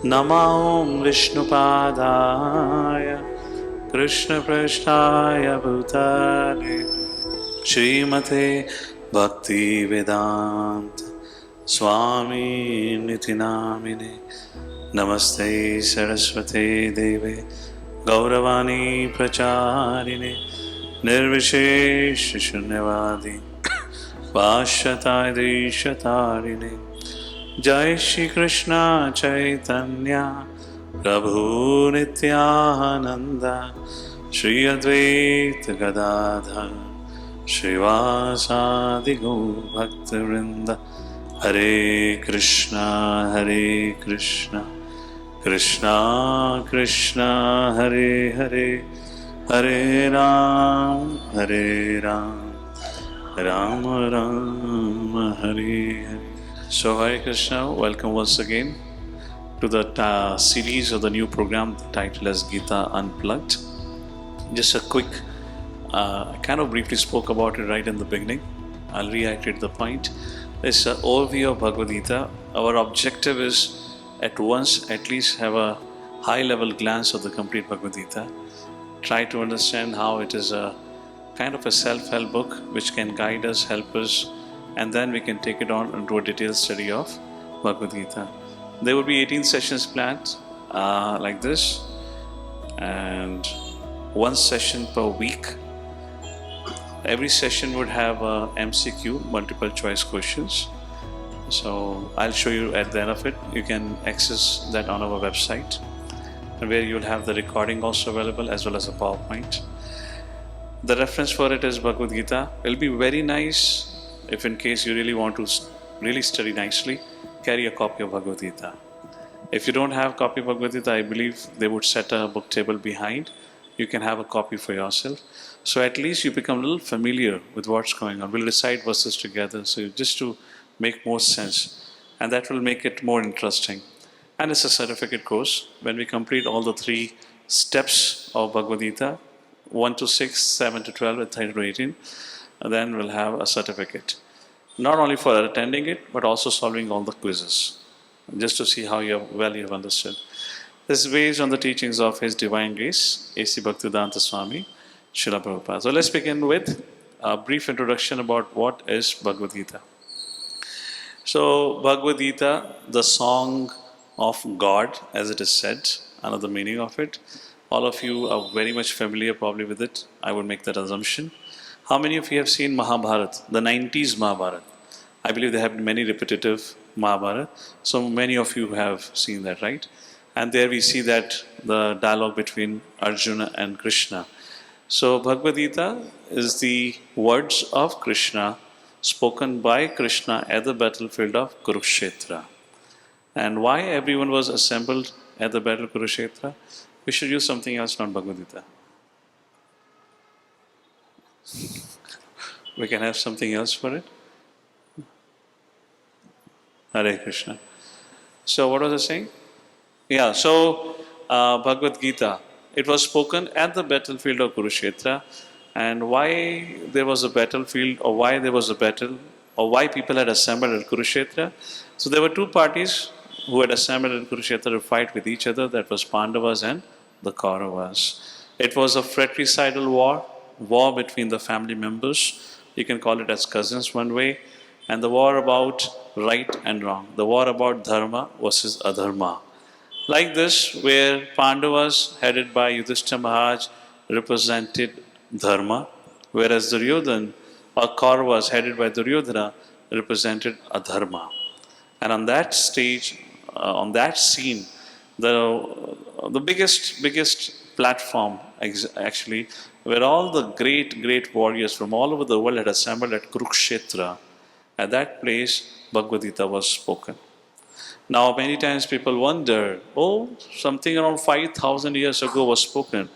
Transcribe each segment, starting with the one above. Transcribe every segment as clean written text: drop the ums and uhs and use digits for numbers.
Namo Vishnupadaya Krishna Prasthaya Bhutale Srimate Bhakti Vedanta Swami Nitinamine Namaste Saraswate Deve Gauravani Pracharine Nirvishesh Shunyavadi Vashatai Shatarine Jai Shri Krishna Chaitanya Prabhu Nityananda Shri Advaita Gadadhar Srivasadi Gaur Bhaktivinoda Hare Krishna Krishna Krishna Hare Hare Hare Ram Ram Ram Hare Hare. So Hare Krishna, welcome once again to the series of the new program titled as Gita Unplugged. Just a quick, I kind of briefly spoke about it right in the beginning. I'll reiterate the point. It's an overview of Bhagavad Gita. Our objective is at once at least have a high level glance of the complete Bhagavad Gita. Try to understand how it is a kind of a self-help book which can guide us, help us, and then we can take it on into a detailed study of Bhagavad Gita. There will be 18 sessions planned like this, and one session per week. Every session would have a MCQ, multiple choice questions. So I'll show you at the end of it. You can access that on our website, and where you'll have the recording also available as well as a PowerPoint. The reference for it is Bhagavad Gita. It'll be very nice if in case you really want to really study nicely, carry a copy of Bhagavad Gita. If you don't have a copy of Bhagavad Gita, I believe they would set a book table behind. You can have a copy for yourself. So at least you become a little familiar with what's going on. We'll recite verses together, so just to make more sense. And that will make it more interesting. And it's a certificate course. When we complete all the 3 steps of Bhagavad Gita, 1 to 6, 7 to 12, and 13 to 18, then we'll have a certificate. Not only for attending it, but also solving all the quizzes, just to see how well you have understood. This is based on the teachings of His Divine Grace, A.C. Bhaktivedanta Swami, Srila Prabhupada. So let's begin with a brief introduction about what is Bhagavad Gita. So Bhagavad Gita, the song of God, as it is said, another meaning of it. All of you are very much familiar probably with it. I would make that assumption. How many of you have seen Mahabharata, the 90s Mahabharata? I believe there have been many repetitive Mahabharata. So many of you have seen that, right? And there we see that the dialogue between Arjuna and Krishna. So Bhagavad Gita is the words of Krishna spoken by Krishna at the battlefield of Kurukshetra. And why everyone was assembled at the battle of Kurukshetra? We should use something else, not Bhagavad Gita. We can have something else for it. Hare Krishna. So what was I saying? Yeah, so Bhagavad Gita, it was spoken at the battlefield of Kurukshetra. And why there was a battlefield, or why there was a battle, or why people had assembled at Kurukshetra? So there were 2 parties who had assembled at Kurukshetra to fight with each other. That was Pandavas and the Kauravas. It was a fratricidal war between the family members. You can call it as cousins one way. And the war about right and wrong. The war about dharma versus adharma. Like this, where Pandavas, headed by Yudhishthira Maharaj, represented dharma, whereas Duryodhana, or Kauravas, headed by Duryodhana, represented adharma. And on that stage, on that scene, the biggest platform actually, where all the great warriors from all over the world had assembled at Kurukshetra. At that place, Bhagavad Gita was spoken. Now, many times people wonder, something around 5,000 years ago was spoken.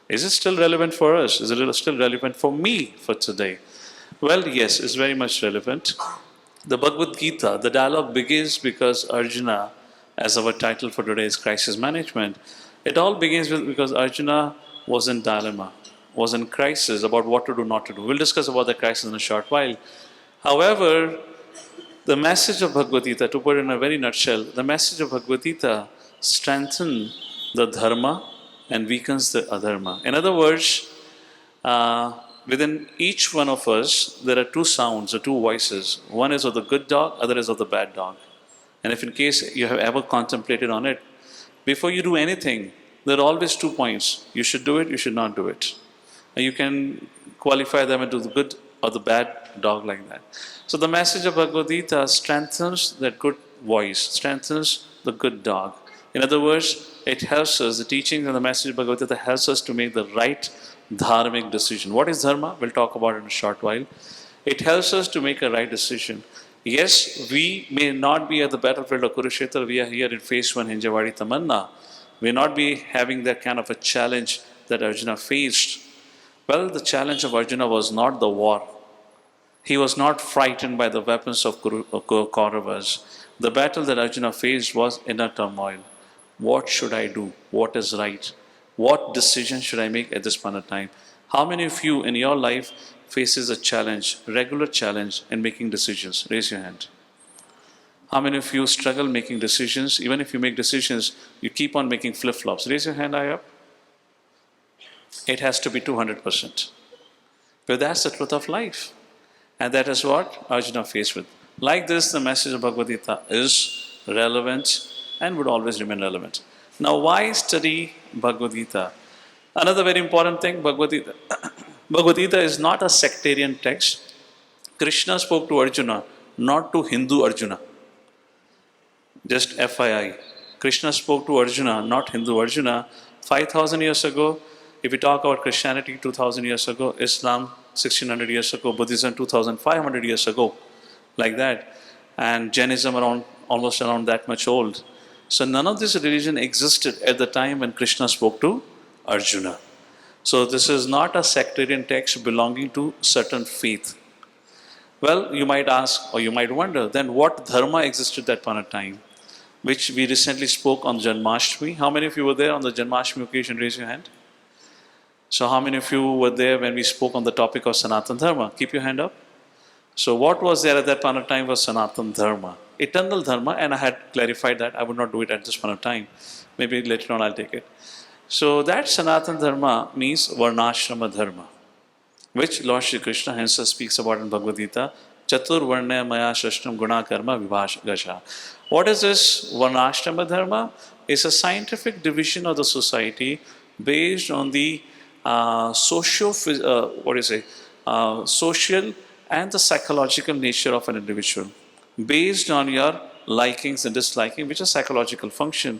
Is it still relevant for us? Is it still relevant for me for today? Well, yes, it's very much relevant. The Bhagavad Gita, the dialogue begins because Arjuna, as our title for today is Crisis Management, it all begins because Arjuna was in dilemma, was in crisis about what to do, not to do. We'll discuss about the crisis in a short while. However, the message of Bhagavad Gita, to put it in a very nutshell, the message of Bhagavad Gita strengthens the dharma and weakens the adharma. In other words, within each one of us, there are two sounds or two voices. One is of the good dog, other is of the bad dog. And if in case you have ever contemplated on it, before you do anything, there are always 2 points. You should do it, you should not do it. And you can qualify them into the good or the bad dog like that. So the message of Bhagavad Gita strengthens that good voice, strengthens the good dog. In other words, it helps us, the teachings and the message of Bhagavad Gita helps us to make the right dharmic decision. What is dharma? We'll talk about it in a short while. It helps us to make a right decision. Yes, we may not be at the battlefield of Kurukshetra, we are here in phase 1 Hinjawadi Tamanna. We may not be having that kind of a challenge that Arjuna faced. Well, the challenge of Arjuna was not the war. He was not frightened by the weapons of Kauravas. The battle that Arjuna faced was inner turmoil. What should I do? What is right? What decision should I make at this point of time? How many of you in your life faces a challenge, regular challenge in making decisions? Raise your hand. How many of you struggle making decisions? Even if you make decisions, you keep on making flip-flops. Raise your hand high up. It has to be 200%. But that's the truth of life. And that is what Arjuna faced with. Like this, the message of Bhagavad Gita is relevant and would always remain relevant. Now, why study Bhagavad Gita? Another very important thing, Bhagavad Gita. Bhagavad Gita is not a sectarian text. Krishna spoke to Arjuna, not to Hindu Arjuna. Just FYI. Krishna spoke to Arjuna, not Hindu Arjuna. 5,000 years ago, if we talk about Christianity 2,000 years ago, Islam 1,600 years ago, Buddhism 2,500 years ago, like that. And Jainism almost around that much old. So none of this religion existed at the time when Krishna spoke to Arjuna. So this is not a sectarian text belonging to certain faith. Well, you might ask or you might wonder, then what dharma existed at that point of time? Which we recently spoke on Janmashtami. How many of you were there on the Janmashtami occasion? Raise your hand. So how many of you were there when we spoke on the topic of Sanatan Dharma? Keep your hand up. So what was there at that point of time was Sanatan Dharma. Eternal Dharma, and I had clarified that. I would not do it at this point of time. Maybe later on I'll take it. So that Sanatan Dharma means Varnashrama Dharma, which Lord Shri Krishna hence speaks about in Bhagavad Gita. Chatur Varnaya Maya Shashtam Guna Karma Vibhasgasha. What is this Varnashrama Dharma? It's a scientific division of the society based on the social and the psychological nature of an individual, based on your likings and disliking, which is psychological function.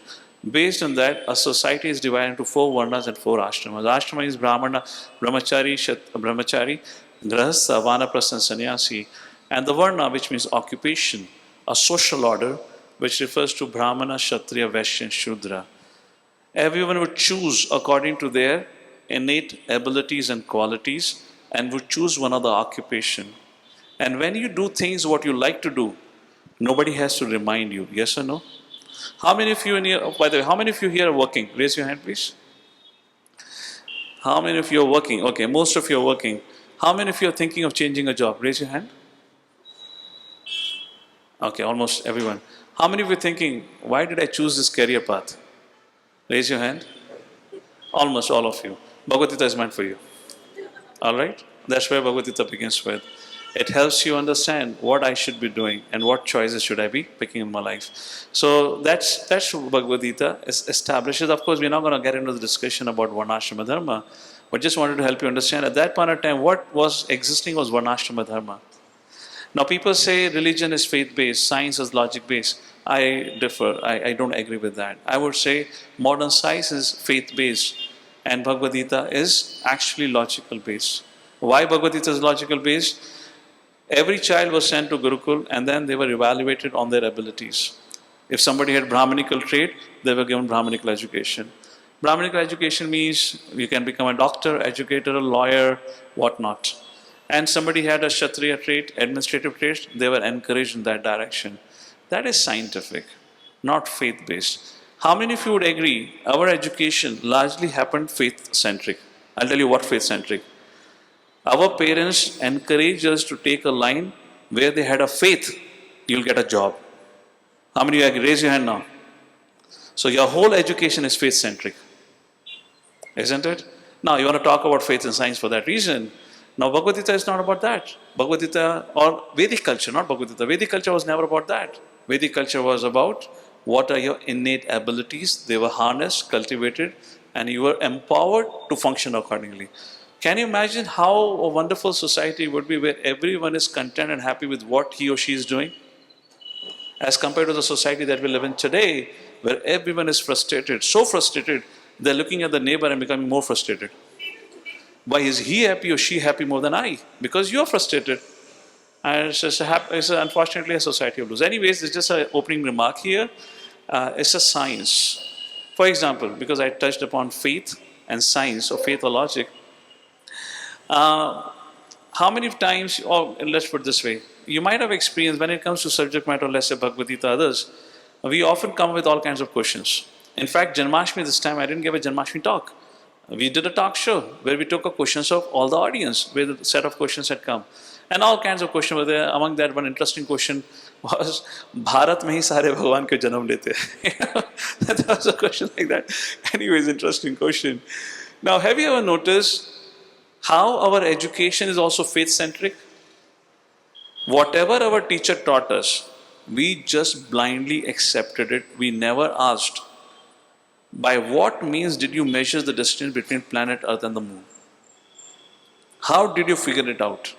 Based on that, a society is divided into 4 varnas and 4 ashramas. Ashrama is Brahmana, Brahmachari, Grahastha, Vanaprastha, and Sannyasi. And the varna, which means occupation, a social order, which refers to Brahmana, Kshatriya, Vaishya, and Shudra. Everyone would choose according to their innate abilities and qualities and would choose one of the occupation. And when you do things what you like to do, nobody has to remind you. Yes or no? How many of you in here, by the way, how many of you here are working? Raise your hand, please. How many of you are working? Okay, most of you are working. How many of you are thinking of changing a job? Raise your hand. Okay, almost everyone. How many of you are thinking, why did I choose this career path? Raise your hand. Almost all of you. Bhagavad Gita is meant for you. Alright? That's where Bhagavad Gita begins with. It helps you understand what I should be doing and what choices should I be picking in my life. So that's what Bhagavad Gita establishes. Of course, we're not going to get into the discussion about Varnashrama Dharma, but just wanted to help you understand at that point of time what was existing was Varnashrama Dharma. Now people say religion is faith-based, science is logic-based. I differ. I don't agree with that. I would say modern science is faith-based and Bhagavad Gita is actually logical-based. Why Bhagavad Gita is logical-based? Every child was sent to Gurukul and then they were evaluated on their abilities. If somebody had Brahmanical trait, they were given Brahmanical education. Brahmanical education means you can become a doctor, educator, a lawyer, whatnot. And somebody had a Kshatriya trait, administrative trait, they were encouraged in that direction. That is scientific, not faith-based. How many of you would agree our education largely happened faith-centric? I'll tell you what faith-centric. Our parents encouraged us to take a line where they had a faith, you'll get a job. How many of you agree? Raise your hand now. So your whole education is faith-centric, isn't it? Now you want to talk about faith and science for that reason. Now Bhagavad Gita is not about that. Bhagavad Gita, or Vedic culture, not Bhagavad Gita. Vedic culture was never about that. Vedic culture was about what are your innate abilities. They were harnessed, cultivated, and you were empowered to function accordingly. Can you imagine how a wonderful society would be where everyone is content and happy with what he or she is doing? As compared to the society that we live in today, where everyone is frustrated, so frustrated, they're looking at the neighbor and becoming more frustrated. Why is he happy or she happy more than I? Because you're frustrated. And it's unfortunately a society of losers. Anyways, it's just an opening remark here. It's a science. For example, because I touched upon faith and science, or faith or logic, how many times, or let's put it this way, you might have experienced when it comes to subject matter, let's say Bhagavad Gita, others, we often come with all kinds of questions. In fact, Janmashtami this time, I didn't give a Janmashtami talk. We did a talk show where we took up questions of all the audience, where the set of questions had come. And all kinds of questions were there. Among that, one interesting question was, Bharat mein hi sare Bhagwan ke janam lete. There was a question like that. Anyways, interesting question. Now, have you ever noticed how our education is also faith-centric? Whatever our teacher taught us, we just blindly accepted it. We never asked, by what means did you measure the distance between planet Earth and the moon? How did you figure it out?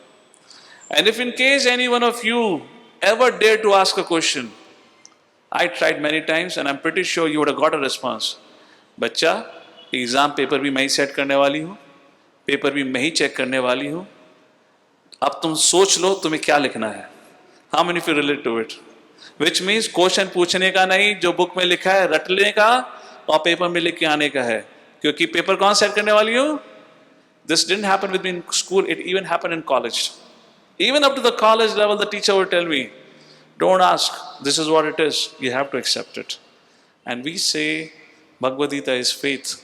And if in case any one of you ever dared to ask a question, I tried many times and I'm pretty sure you would have got a response. Bachcha, exam paper bhi मैं ही set करने वाली हूँ, paper भी मैं ही check करने वाली हूँ, अब तुम सोच लो तुम्हें क्या लिखना है. How many of you relate to it? Which means question पूछने का नहीं, जो बुक में लिखा है रटने का और पेपर में लिख के आने का है. क्योंकि पेपर कौन सेट करने वाली हूँ? This didn't happen with me in school, it even happened in college. Even up to the college level, the teacher would tell me, don't ask, this is what it is, you have to accept it. And we say Bhagavad Gita is faith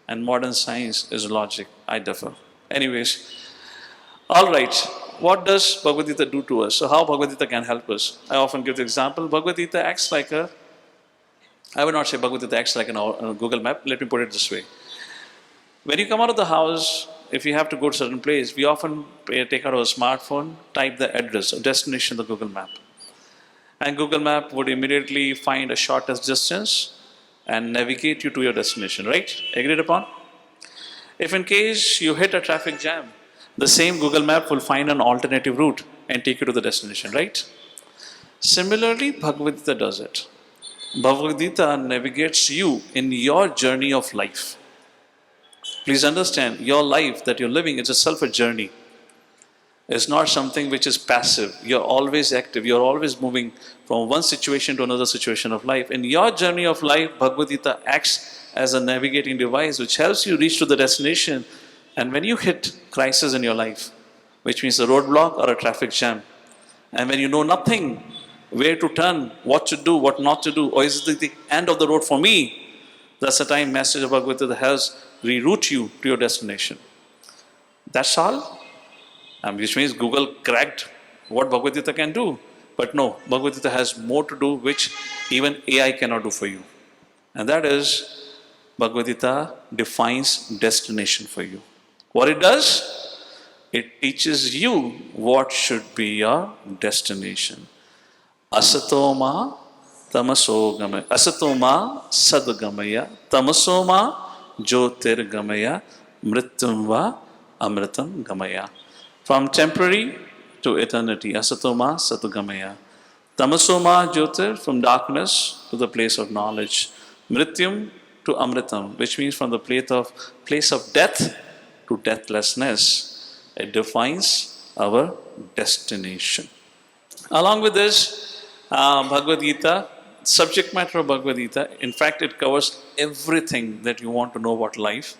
and modern science is logic. I differ. Anyways, all right, what does Bhagavad Gita do to us? So how Bhagavad Gita can help us? I often give the example, Bhagavad Gita acts like a, I would not say Bhagavad Gita acts like a Google map, let me put it this way. When you come out of the house, if you have to go to a certain place, we often take out our smartphone, type the address or destination of the Google map. And Google map would immediately find a shortest distance and navigate you to your destination, right? Agreed upon? If in case you hit a traffic jam, the same Google map will find an alternative route and take you to the destination, right? Similarly, Bhagavad Gita does it. Bhagavad Gita navigates you in your journey of life. Please understand, your life that you're living is itself a journey. It's not something which is passive. You're always active. You're always moving from one situation to another situation of life. In your journey of life, Bhagavad Gita acts as a navigating device which helps you reach to the destination. And when you hit crisis in your life, which means a roadblock or a traffic jam, and when you know nothing, where to turn, what to do, what not to do, or is it the end of the road for me? That's the time message of Bhagavad Gita helps reroute you to your destination. That's all. Which means Google cracked what Bhagavad Gita can do. But no, Bhagavad Gita has more to do which even AI cannot do for you. And that is, Bhagavad Gita defines destination for you. What it does? It teaches you what should be your destination. Asatoma tamasogama. Asatoma sadgamaya. Tamasoma jyotirgamaya. Mrityumva amritam gamaya. From temporary to eternity. Asatoma satgamaya. Tamasoma jyotir, from darkness to the place of knowledge. Mrityum to amritam, which means from the place of death to deathlessness. It defines our destination. Along with this, Bhagavad Gita, subject matter of Bhagavad Gita, in fact, it covers everything that you want to know about life.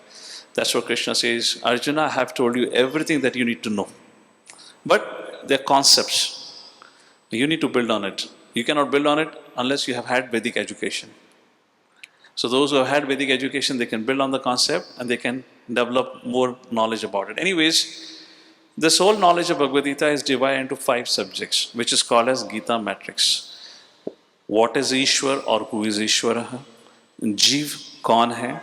That's what Krishna says, Arjuna, I have told you everything that you need to know. But they're concepts. You need to build on it. You cannot build on it unless you have had Vedic education. So those who have had Vedic education, they can build on the concept and they can develop more knowledge about it. Anyways, this whole knowledge of Bhagavad Gita is divided into 5 subjects, which is called as Gita matrix. What is Ishwar or who is Ishwara? जीव कौन है?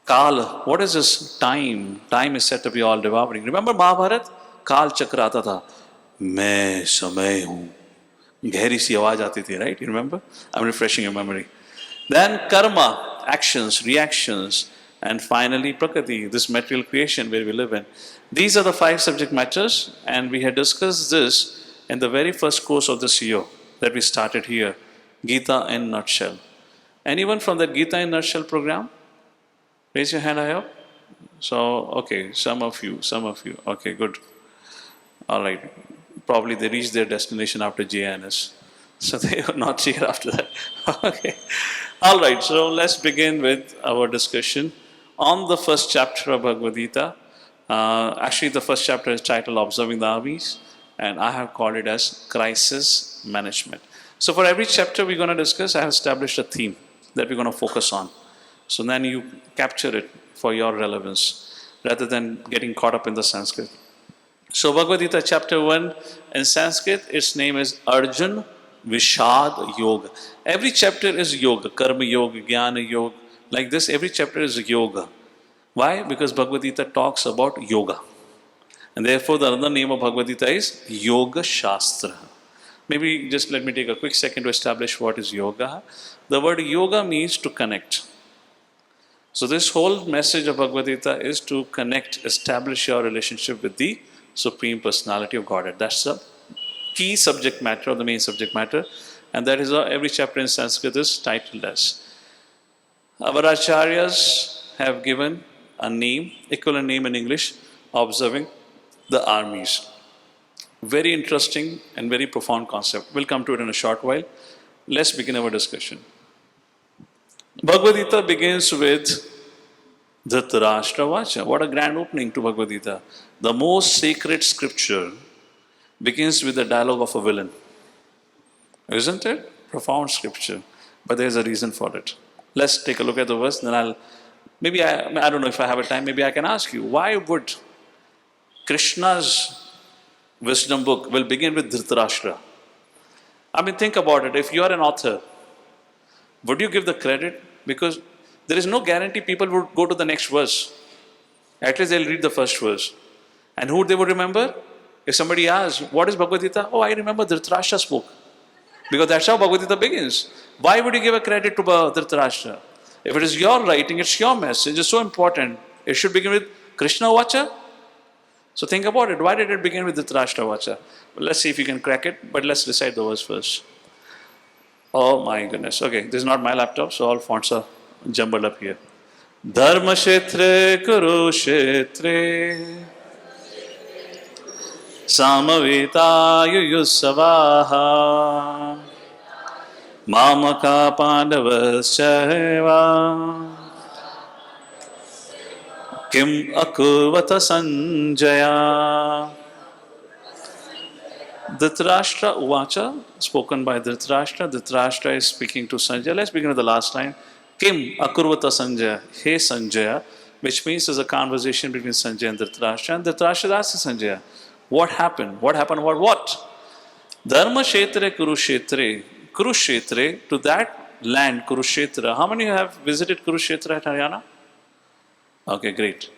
काल, what is this time? Time is said to be all devouring. Remember Mahabharat? काल चक्र आता था, मैं समय हूं, गहरी सी आवाज आती थी, right? You remember? I'm refreshing your memory. Then karma, actions, reactions, and finally prakriti, this material creation where we live in. These are the 5 subject matters, and we had discussed this in the very first course of this year that we started here, Gita in nutshell. Anyone from that Gita in nutshell program? Raise your hand high up. So, okay, some of you. Okay, good. All right. Probably they reached their destination after JNS. So they are not here after that. Okay. All right, so let's begin with our discussion on the first chapter of Bhagavad Gita. Actually, the first chapter is titled Observing the Armies, and I have called it as Crisis Management. So for every chapter we're going to discuss, I have established a theme that we're going to focus on. So then you capture it for your relevance rather than getting caught up in the Sanskrit. So Bhagavad Gita chapter 1 in Sanskrit, its name is Arjuna Vishad Yoga. Every chapter is yoga, karma yoga, jnana yoga. Like this, every chapter is yoga. Why? Because Bhagavad Gita talks about yoga. And therefore the other name of Bhagavad Gita is Yoga Shastra. Maybe just let me take a quick second to establish what is yoga. The word yoga means to connect. So this whole message of Bhagavad Gita is to connect, establish your relationship with the Supreme Personality of Godhead. That's the key subject matter or the main subject matter. And that is every chapter in Sanskrit is titled as. Our acharyas have given a name, equivalent name in English, Observing the Armies. Very interesting and very profound concept. We'll come to it in a short while. Let's begin our discussion. Bhagavad Gita begins with Dhritarashtra Vacha. What a grand opening to Bhagavad Gita. The most sacred scripture begins with the dialogue of a villain. Isn't it? Profound scripture. But there's a reason for it. Let's take a look at the verse, then I don't know if I have a time, maybe I can ask you, why would Krishna's wisdom book will begin with Dhritarashtra? I mean, think about it. If you are an author, would you give the credit? Because there is no guarantee people would go to the next verse. At least they'll read the first verse. And who they would remember? If somebody asks, what is Bhagavad Gita? Oh, I remember Dhritarashtra's book. Because that's how Bhagavad Gita begins. Why would you give a credit to Dhritarashtra? If it is your writing, it's your message, it's so important. It should begin with Krishna Vacha. So think about it. Why did it begin with Dhritarashtra Vacha? Well, let's see if you can crack it, but let's recite the verse first. Oh my goodness. Okay, this is not my laptop, so all fonts are jumbled up here. Dharma Kshetre Kurukshetre Samaveta Yuyusavaha Mamaka Pandavas Chaiva Kim Akurvata Sanjaya. Dhritarashtra Uvacha, spoken by Dhritarashtra. Dhritarashtra is speaking to Sanjaya. Let's begin with the last line. Kim Akurvata Sanjaya, Hey Sanjaya, which means there's a conversation between Sanjaya and Dhritarashtra. And Dhritarashtra asks Sanjaya, what happened? What happened about what? Dharma Kshetre Kurukshetre. Kurukshetre, to that land, Kurukshetra. How many have visited Kurukshetra at Haryana? Okay, great.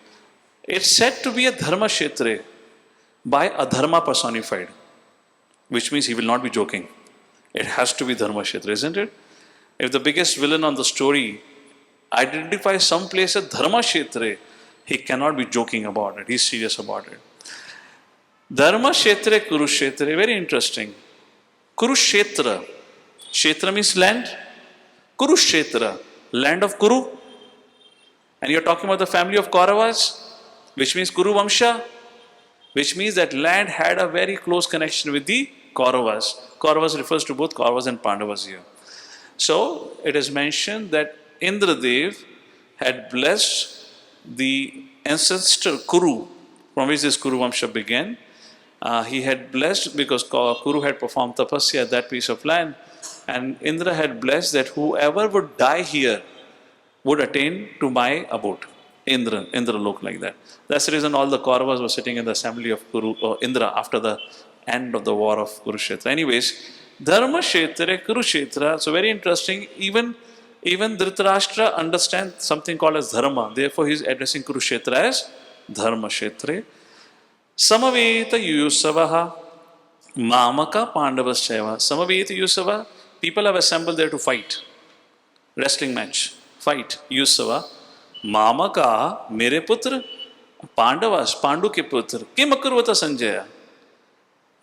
It's said to be a Dharma Kshetre by Adharma personified, which means he will not be joking. It has to be Dharma Kshetra, isn't it? If the biggest villain on the story identifies some place as Dharma Kshetra, he cannot be joking about it. He's serious about it. Dharma Kshetra Kurukshetra, very interesting. Kurukshetra. Kshetra means land. Kurukshetra, land of Kuru. And you're talking about the family of Kauravas, which means Kuru Vamsha, which means that land had a very close connection with the Kauravas. Kauravas refers to both Kauravas and Pandavas here. So it is mentioned that Indradev had blessed the ancestor Kuru, from which this Kuru Vamsha began. He had blessed because Kuru had performed tapasya at that piece of land, and Indra had blessed that whoever would die here would attain to my abode. Indra looked like that. That's the reason all the Kauravas were sitting in the assembly of Indra after the end of the war of Kurukshetra. Anyways, Dharma Kshetra, Kurukshetra, so very interesting. Even Even Dhritarashtra understands something called as dharma. Therefore, he is addressing Kurukshetra as dharma kshetre. Samaveta yusavaha mamaka pandavas chaiva. Samaveta yusava. People have assembled there to fight. Wrestling match. Fight. Yusava. Mamaka mere putra. Pandavas. Pandu ke putra. Kim akurvata Sanjaya.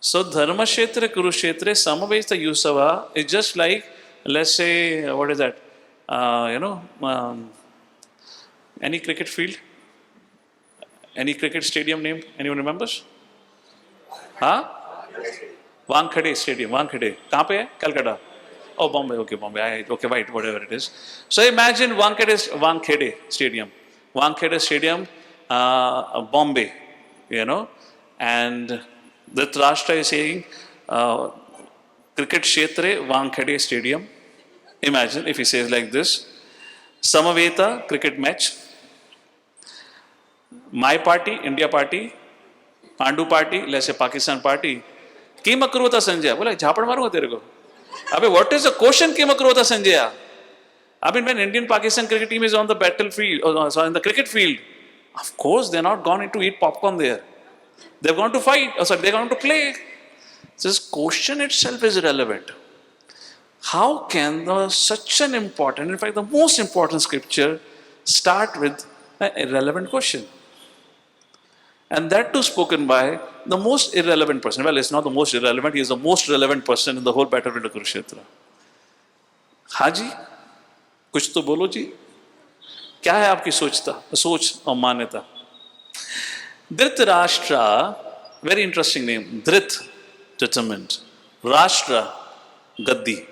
So dharma kshetra Kurukshetra samaveta yusava is just like, let's say, what is that? Any cricket field? Any cricket stadium name? Anyone remembers? Huh? Wankhede Stadium. Wankhede. Kahan pe hai? Calcutta. Oh, Bombay. Okay, Bombay. Okay, right. Whatever it is. So imagine Wankhede Stadium. Wankhede Stadium, Bombay. And the Dhritarashtra is saying, cricket kshetre Wankhede Stadium. Imagine if he says like this, Samaveta cricket match, my party, India party, Pandu party, let's say Pakistan party, Kim akurvata Sanjaya? Bola, jhapad marunga tere ko. Abhi, what is the question Kim akurvata Sanjaya? I mean, when Indian-Pakistan cricket team is on the battlefield, in the cricket field, of course they're not gone to eat popcorn there. They've gone to fight, they're going to play. This question itself is irrelevant. How can such an important, in fact the most important scripture start with an irrelevant question? And that too spoken by the most irrelevant person. Well, it's not the most irrelevant, he is the most relevant person in the whole battlefield of Kurukshetra. Haji, kuch to bolo ji? Kya hai aapki soch aur manyata? Dhritarashtra, very interesting name. Dhrit, determined. Rashtra, Gaddi.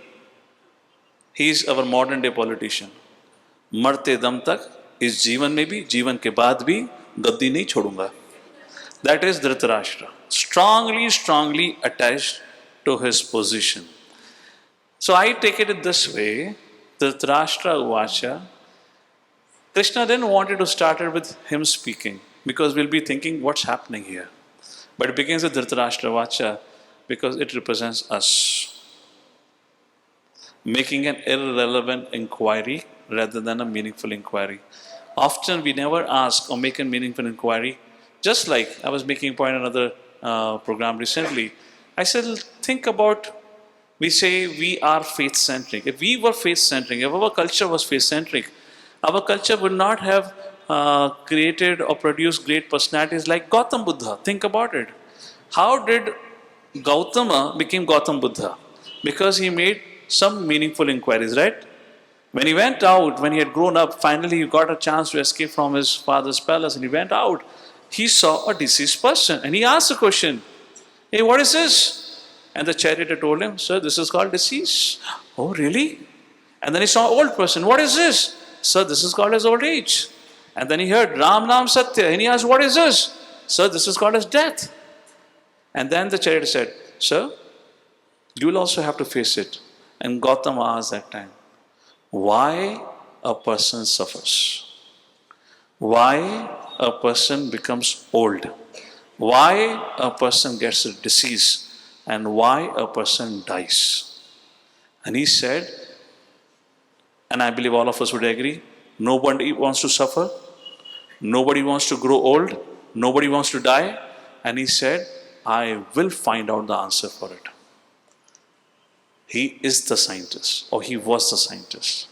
He is our modern day politician. मरते दम तक इस जीवन में भी, जीवन के बाद भी गद्दी नहीं छोड़ूंगा. That is Dhritarashtra. Strongly attached to his position. So I take it this way. Dhritarashtra Uvacha. Krishna didn't want it to start it with him speaking, because we'll be thinking what's happening here. But it begins with Dhritarashtra Uvacha because it represents us. Making an irrelevant inquiry rather than a meaningful inquiry. Often we never ask or make a meaningful inquiry. Just like I was making a point in another program recently. I said, think about, we say we are faith-centric. If we were faith-centric, if our culture was faith-centric, our culture would not have created or produced great personalities like Gautam Buddha. Think about it. How did Gautama become Gautam Buddha? Because he made some meaningful inquiries, right? When he went out, when he had grown up, finally he got a chance to escape from his father's palace, and he went out. He saw a deceased person and he asked a question. Hey, what is this? And the charioteer told him, sir, this is called disease. Oh, really? And then he saw an old person. What is this? Sir, this is called as old age. And then he heard Ram Nam Satya, and he asked, what is this? Sir, this is called as death. And then the charioteer said, sir, you will also have to face it. And Gautama asked that time, why a person suffers? Why a person becomes old? Why a person gets a disease? And why a person dies? And he said, and I believe all of us would agree, nobody wants to suffer, nobody wants to grow old, nobody wants to die. And he said, I will find out the answer for it. He is the scientist, or he was the scientist.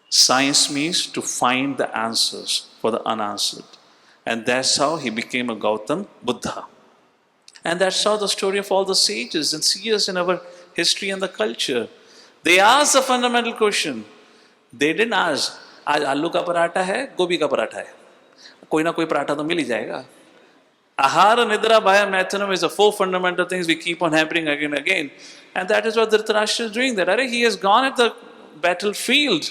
Science means to find the answers for the unanswered. And that's how he became a Gautam Buddha. And that's how the story of all the sages and seers in our history and the culture. They asked a fundamental question. They didn't ask, आज आलू का पराठा है, गोभी का पराठा है. कोई ना कोई पराठा तो मिल ही जाएगा. Ahara, Nidra, Bhaya, Maithanam is the four fundamental things we keep on happening again and again. And that is what Dhritarashtra is doing there. He has gone at the battlefield.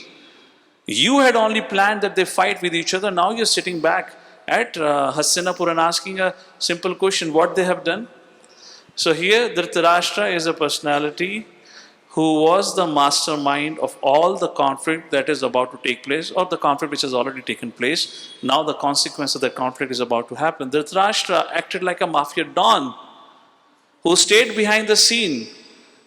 You had only planned that they fight with each other. Now you're sitting back at Hastinapur and asking a simple question, what they have done. So here Dhritarashtra is a personality who was the mastermind of all the conflict that is about to take place, or the conflict which has already taken place. Now the consequence of that conflict is about to happen. Dhritarashtra acted like a mafia don who stayed behind the scene,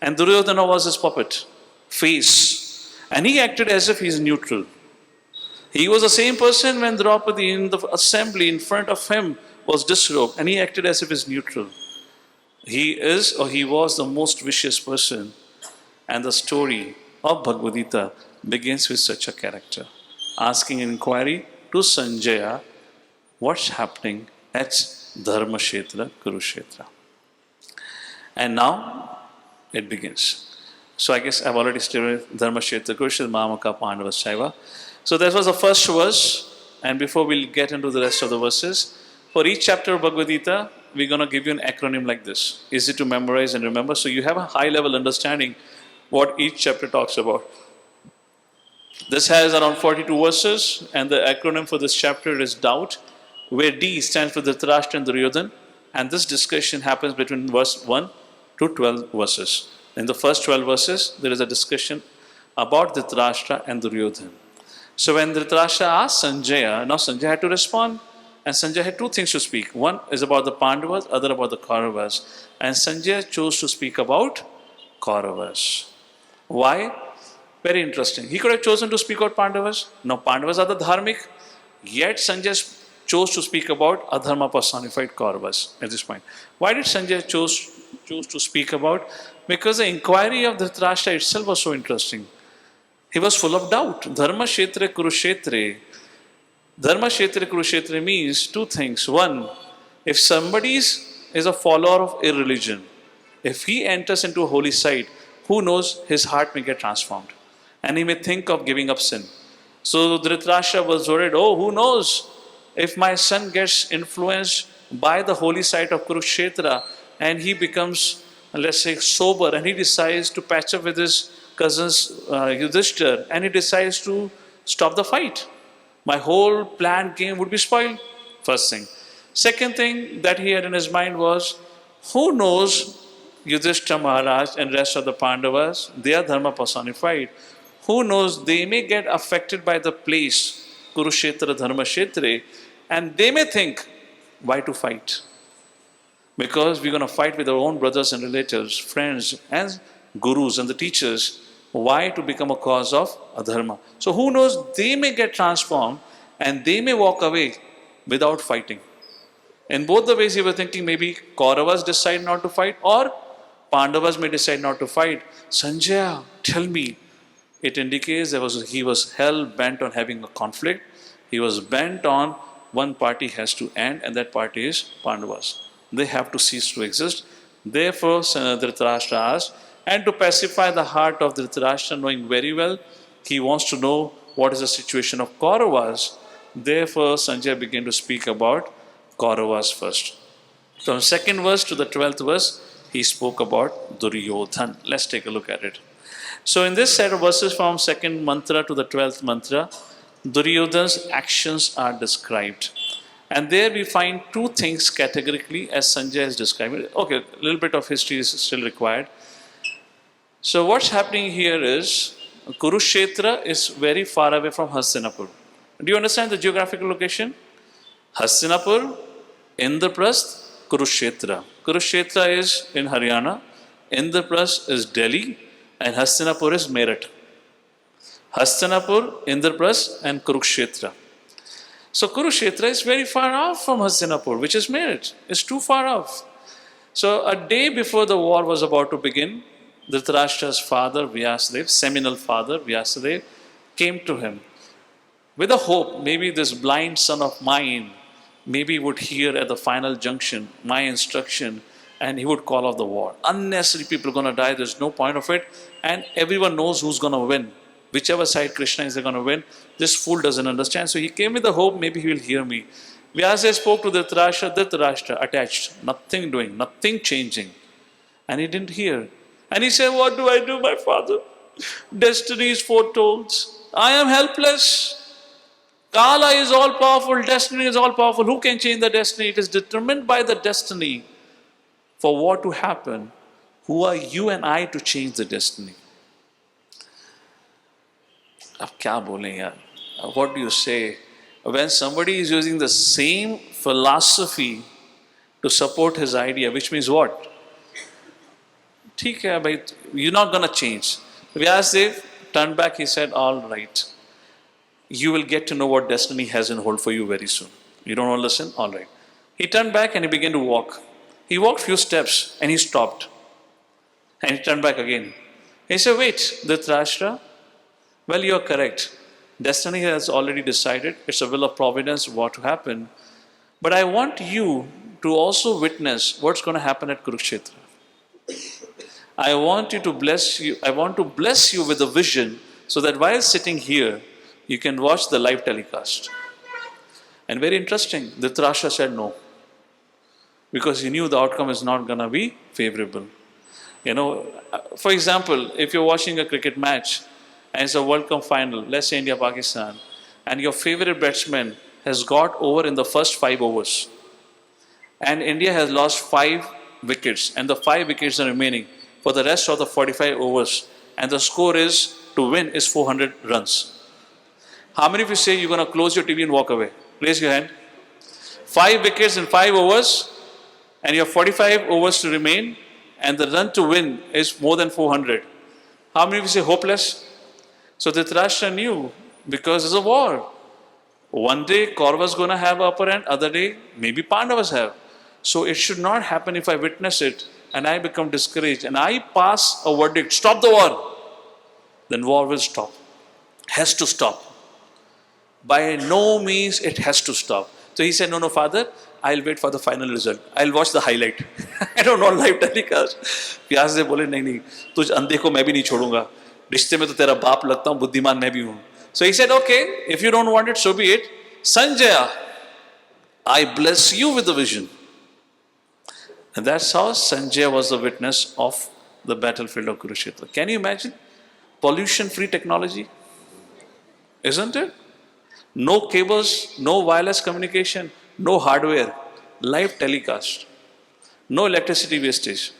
and Duryodhana was his puppet face. And he acted as if he's neutral. He was the same person when Draupadi in the assembly in front of him was disrobed, and he acted as if he's neutral. He is or he was the most vicious person. And the story of Bhagavad Gita begins with such a character, asking an inquiry to Sanjaya, what's happening at Dharmashetra, Kurukshetra. And now it begins. So I guess I've already stated Dharmashetra, Kurukshetra, Mamaka, Pandavas, Shaiva. So that was the first verse, and before we'll get into the rest of the verses, for each chapter of Bhagavad Gita, we're going to give you an acronym like this. Easy to memorize and remember, so you have a high level understanding what each chapter talks about. This has around 42 verses, and the acronym for this chapter is doubt, where D stands for Dhritarashtra and Duryodhana, and this discussion happens between verse 1 to 12 verses. In the first 12 verses, there is a discussion about Dhritarashtra and Duryodhana. So when Dhritarashtra asked Sanjaya, now Sanjaya had to respond, and Sanjaya had two things to speak. One is about the Pandavas, other about the Kauravas. And Sanjaya chose to speak about Kauravas. Why? Very interesting. He could have chosen to speak about Pandavas. Now Pandavas are the dharmic, yet Sanjaya chose to speak about adharma personified Kauravas at this point. Why did Sanjaya choose to speak about? Because the inquiry of Dhritarashtra itself was so interesting. He was full of doubt. Dharma Kshetra Kurukshetra. Dharma Kshetra Kurukshetra means two things. One, if somebody is a follower of irreligion, if he enters into a holy site, who knows, his heart may get transformed. And he may think of giving up sin. So Dhritarashtra was worried, oh, who knows, if my son gets influenced by the holy site of Kurukshetra and he becomes, let's say, sober, and he decides to patch up with his cousins Yudhishthir, and he decides to stop the fight, my whole planned game would be spoiled. First thing. Second thing that he had in his mind was, who knows, Yudhishthira Maharaj and rest of the Pandavas, they are dharma personified. Who knows, they may get affected by the place, Kurukshetra, Dharma Kshetra, and they may think, why to fight? Because we're going to fight with our own brothers and relatives, friends, and gurus and the teachers. Why to become a cause of adharma? So who knows, they may get transformed and they may walk away without fighting. In both the ways, he was thinking maybe Kauravas decide not to fight or Pandavas may decide not to fight. Sanjaya, tell me. It indicates he was hell bent on having a conflict. He was bent on one party has to end, and that party is Pandavas. They have to cease to exist. Therefore, Dhritarashtra asked, and to pacify the heart of Dhritarashtra, knowing very well, he wants to know what is the situation of Kauravas. Therefore, Sanjaya began to speak about Kauravas first. From 2nd verse to the 12th verse, he spoke about Duryodhana. Let's take a look at it. So in this set of verses from 2nd mantra to the 12th mantra, Duryodhana's actions are described. And there we find two things categorically as Sanjaya is describing. Okay, a little bit of history is still required. So what's happening here is, Kurukshetra is very far away from Hastinapur. Do you understand the geographical location? Hastinapur, Indraprasth, Kurukshetra. Kurukshetra is in Haryana, Indraprasth is Delhi, and Hastinapur is Meerut. Hastinapur, Indraprasth, and Kurukshetra. So Kurukshetra is very far off from Hastinapur, which is Meerut. It's too far off. So a day before the war was about to begin, Dhritarashtra's father, Vyasadeva, seminal father, Vyasadeva, came to him with a hope, maybe this blind son of mine, maybe would hear at the final junction my instruction and he would call off the war. Unnecessary people are going to die, there's no point of it, and everyone knows who's going to win. Whichever side Krishna is going to win, this fool doesn't understand. So he came with the hope, maybe he will hear me. Vyasadeva spoke to Dhritarashtra attached, nothing doing, nothing changing. And he didn't hear. And he said, what do I do, my father? Destiny is foretold. I am helpless. Kala is all powerful, destiny is all powerful. Who can change the destiny? It is determined by the destiny for what to happen. Who are you and I to change the destiny? Ab kya bole yaar? What do you say? When somebody is using the same philosophy to support his idea, which means what? You're not going to change. Vyasadeva turned back, he said, all right, you will get to know what destiny has in hold for you very soon. You don't want to listen? All right. He turned back and he began to walk. He walked few steps and he stopped. And he turned back again. He said, wait, Dhritarashtra, well, you are correct. Destiny has already decided. It's a will of providence what to happen. But I want you to also witness what's going to happen at Kurukshetra. I want to bless you with a vision so that while sitting here, you can watch the live telecast. And very interesting, Dhritarashtra said no. Because he knew the outcome is not going to be favorable. For example, if you're watching a cricket match and it's a World Cup final, let's say India-Pakistan, and your favorite batsman has got over in the first 5 overs, and India has lost 5 wickets, and the 5 wickets are remaining for the rest of the 45 overs, and the score is to win is 400 runs. How many of you say you're going to close your TV and walk away? Raise your hand. 5 wickets in 5 overs, and you have 45 overs to remain, and the run to win is more than 400. How many of you say hopeless? So Dhritarashtra knew, because there's a war. One day Kauravas going to have upper hand, other day maybe Pandavas have. So it should not happen if I witness it and I become discouraged and I pass a verdict, stop the war. Then war will stop. Has to stop. By no means it has to stop. So he said, no, father, I'll wait for the final result. I'll watch the highlight. I don't know live telecast. प्यास से बोले नहीं, तुझ अंधे को मैं भी नहीं छोड़ूंगा. रिश्ते में तो तेरा बाप लगता हूँ, बुद्धिमान मैं भी हूँ. So he said, okay, if you don't want it, so be it. Sanjaya, I bless you with the vision. And that's how Sanjaya was the witness of the battlefield of Kurukshetra. Can you imagine? Pollution-free technology. Isn't it? No cables, no wireless communication, no hardware, live telecast, no electricity wastage.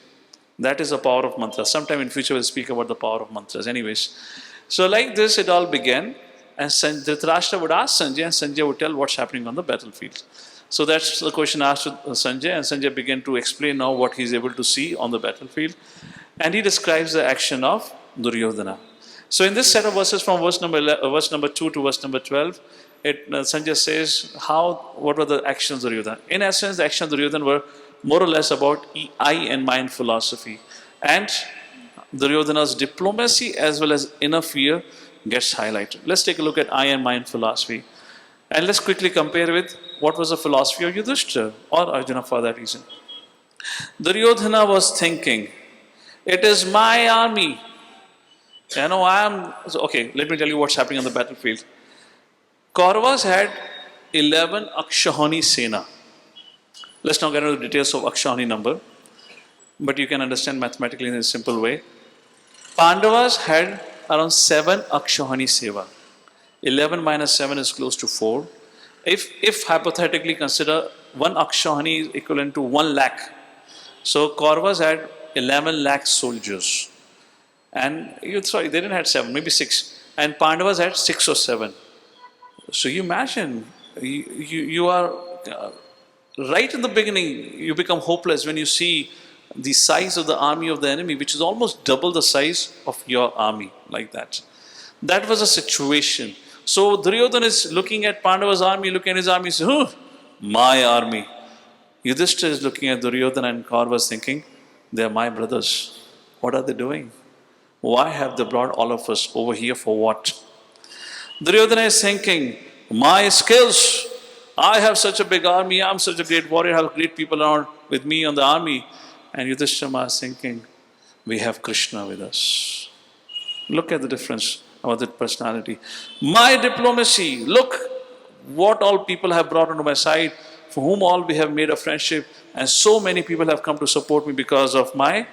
That is the power of mantras. Sometime in future we'll speak about the power of mantras. Anyways, so like this it all began, and Dhritarashtra would ask Sanjay, and Sanjay would tell what's happening on the battlefield. So that's the question asked to Sanjay, and Sanjay began to explain now what he's able to see on the battlefield, and he describes the action of Duryodhana. So in this set of verses from verse number 2 to verse number 12, Sanjay says what were the actions of Duryodhana. In essence, the actions of Duryodhana were more or less about I and mind philosophy. And Duryodhana's diplomacy as well as inner fear gets highlighted. Let's take a look at I and mind philosophy. And let's quickly compare with what was the philosophy of Yudhishthira or Arjuna for that reason. Duryodhana was thinking, it is my army. Okay, let me tell you what's happening on the battlefield. Kauravas had 11 Akshauhini Sena. Let's not get into the details of Akshauhini number, but you can understand mathematically in a simple way. Pandavas had around 7 Akshauhini Seva. 11 minus 7 is close to 4. If hypothetically consider 1 Akshauhini is equivalent to 1 lakh. So Kauravas had 11 lakh soldiers. And they didn't have 7, maybe 6. And Pandavas had 6 or 7. So you imagine, you are right in the beginning, you become hopeless when you see the size of the army of the enemy, which is almost double the size of your army, like that. That was a situation. So Duryodhana is looking at Pandava's army, looking at his army, says, my army. Yudhishthira is looking at Duryodhana and Kauravas thinking, they are my brothers. What are they doing? Why have they brought all of us over here for what? Duryodhana is thinking, my skills, I have such a big army, I'm such a great warrior, I have great people around with me on the army. And Yudhishthira is thinking, we have Krishna with us. Look at the difference about that personality. My diplomacy, look what all people have brought onto my side, for whom all we have made a friendship, and so many people have come to support me because of my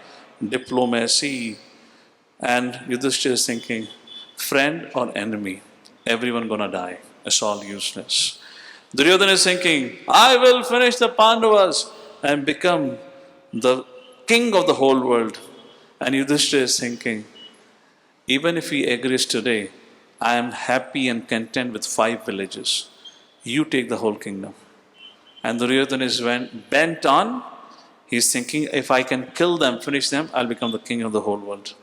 diplomacy. And Yudhishthira is thinking, friend or enemy, everyone gonna die. It's all useless. Duryodhana is thinking, I will finish the Pandavas and become the king of the whole world. And Yudhishthira is thinking, even if he agrees today, I am happy and content with 5 villages. You take the whole kingdom. And Duryodhana is bent on, he's thinking, if I can kill them, finish them, I'll become the king of the whole world.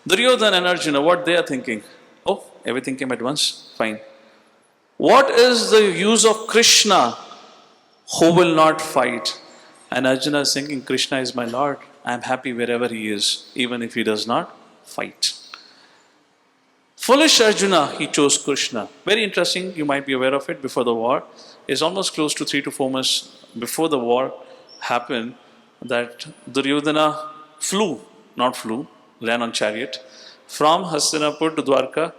Duryodhana and Arjuna, what they are thinking? Oh, everything came at once? Fine. What is the use of Krishna who will not fight? And Arjuna is thinking, Krishna is my Lord. I am happy wherever he is, even if he does not fight. Foolish Arjuna, he chose Krishna. Very interesting, you might be aware of it before the war. It's almost close to 3 to 4 months before the war happened that Duryodhana ran on chariot from Hastinapur to Dwarka,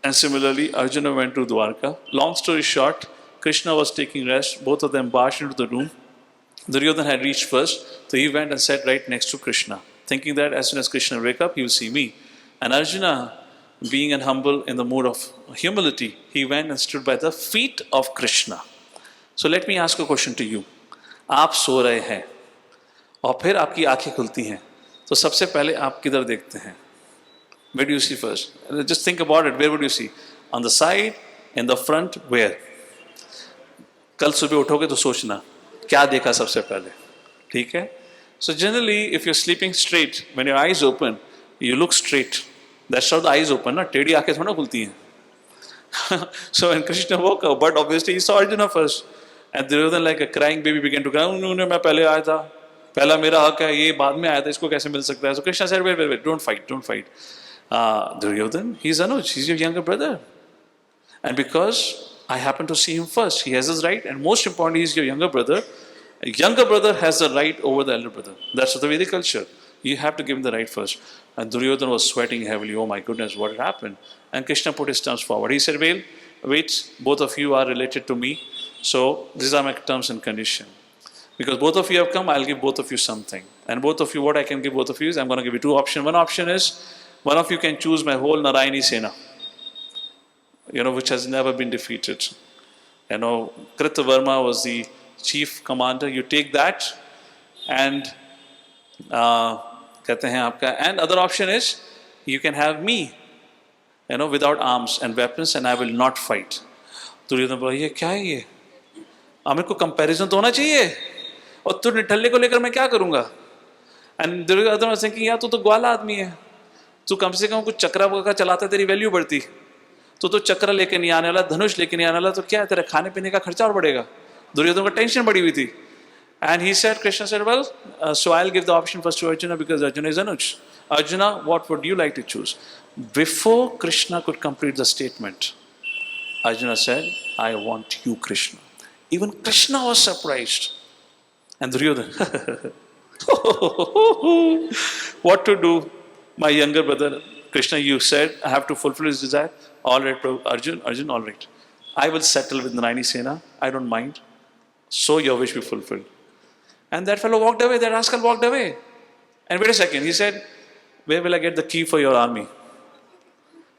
and similarly Arjuna went to Dwarka. Long story short, Krishna was taking rest, both of them barged into the room. Duryodhana had reached first, so he went and sat right next to Krishna, thinking that as soon as Krishna wake up, he will see me. And Arjuna, being an humble in the mood of humility, he went and stood by the feet of Krishna. So let me ask a question to you. आप सो रहे हैं और फिर आपकी आंखें खुलती हैं, तो सबसे पहले आप किधर देखते हैं? Where do you see first? Just think about it. Where would you see? On the side, in the front, where? कल सुबह उठोगे तो सोचना क्या देखा सबसे पहले, ठीक है? So generally, if you're sleeping straight, when your eyes open, you look straight. That's how the eyes open, ना टेढ़ी आंखें थोड़ा खुलती हैं. So when Krishna woke up, but obviously he saw Arjuna first, and Duryodhana like a crying baby began to cry. उन्होंने मैं पहले आया था, पहला मेरा हक है, ये बाद में आया था, इसको कैसे मिल सकता है? So Krishna said, wait, don't fight. Duryodhana, he's Anuj, he's your younger brother, and because I happen to see him first, he has his right, and most importantly, he's your younger brother. A younger brother has the right over the elder brother. That's the Vedic culture. You have to give him the right first. And Duryodhana was sweating heavily. Oh my goodness, what had happened? And Krishna put his terms forward. He said, well, wait, both of you are related to me. So these are my terms and conditions. Because both of you have come, I'll give both of you something. And both of you, what I can give both of you is, I'm going to give you two options. One option is, one of you can choose my whole Narayani Sena, which has never been defeated. Kritavarma was the chief commander. You take that, and and other option is, you can have me, without arms and weapons, and I will not fight. Duryodhan बोला, ये क्या है ये? मेरे को comparison तो होना चाहिए, और तू निठल्ले को लेकर मैं क्या करूंगा? And Duryodhana was thinking, यार तू तो ग्वाला आदमी है, तू कम से कम कुछ चक्रा वक्रा चलाता, तेरी वैल्यू बढ़ती. तो चक्र लेके नहीं आने वाला, धनुष लेके नहीं आने वाला, तो क्या है, तेरे खाने पीने का खर्चा और बढ़ेगा. दुर्योधन को टेंशन बढ़ी हुई थी. And he said, Krishna said, well, so I'll give the option first to Arjuna because Arjuna is Anuj. Arjuna, what would you like to choose? Before Krishna could complete the statement, Arjuna said, I want you, Krishna. Even Krishna was surprised. And Duryodhana, what to do? My younger brother, Krishna, you said, I have to fulfill his desire. All right, Arjun, all right. I will settle with Narayani Sena. I don't mind. So your wish be fulfilled. And that fellow walked away, that rascal walked away. And wait a second, he said, where will I get the key for your army?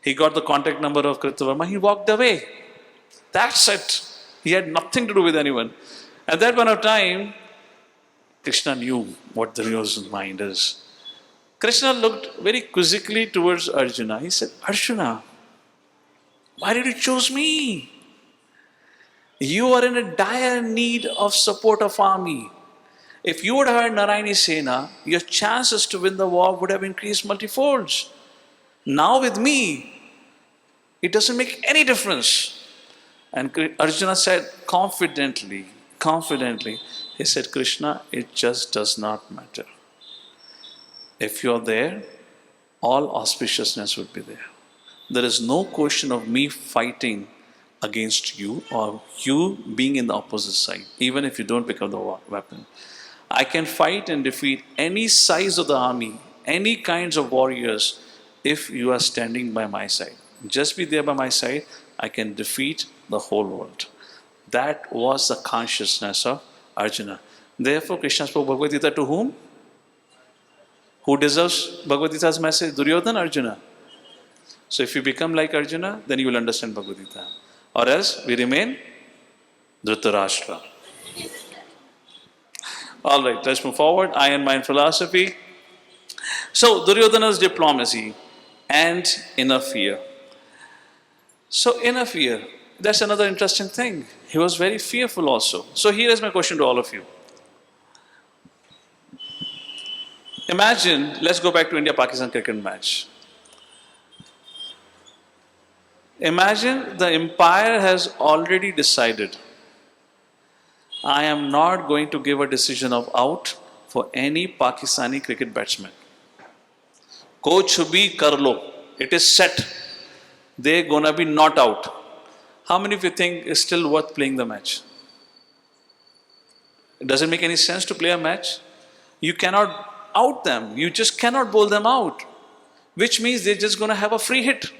He got the contact number of Kritavarma, he walked away. That's it. He had nothing to do with anyone. At that point of time, Krishna knew what Duryodhana's mind is. Krishna looked very quizzically towards Arjuna. He said, Arjuna, why did you choose me? You are in a dire need of support of army. If you would have had Narayani Sena, your chances to win the war would have increased multifolds. Now with me, it doesn't make any difference. And Arjuna said confidently, he said, Krishna, it just does not matter. If you're there, all auspiciousness would be there. There is no question of me fighting against you or you being in the opposite side, even if you don't pick up the weapon. I can fight and defeat any size of the army, any kinds of warriors, if you are standing by my side. Just be there by my side, I can defeat the whole world. That was the consciousness of Arjuna. Therefore, Krishna spoke Bhagavad Gita to whom? Who deserves Bhagavad Gita's message? Duryodhana, Arjuna. So if you become like Arjuna, then you will understand Bhagavad Gita. Or else, we remain Dhritarashtra. All right, let's move forward. I and Mind philosophy. So, Duryodhana's diplomacy and inner fear. So, inner fear, that's another interesting thing. He was very fearful also. So, here is my question to all of you. Imagine, let's go back to India-Pakistan cricket match. Imagine the empire has already decided, I am not going to give a decision of out for any Pakistani cricket batsman. Coach bhi kar lo. It is set. They're gonna be not out. How many of you think it's still worth playing the match? It doesn't make any sense to play a match. You cannot out them. You just cannot bowl them out. Which means they're just gonna have a free hit.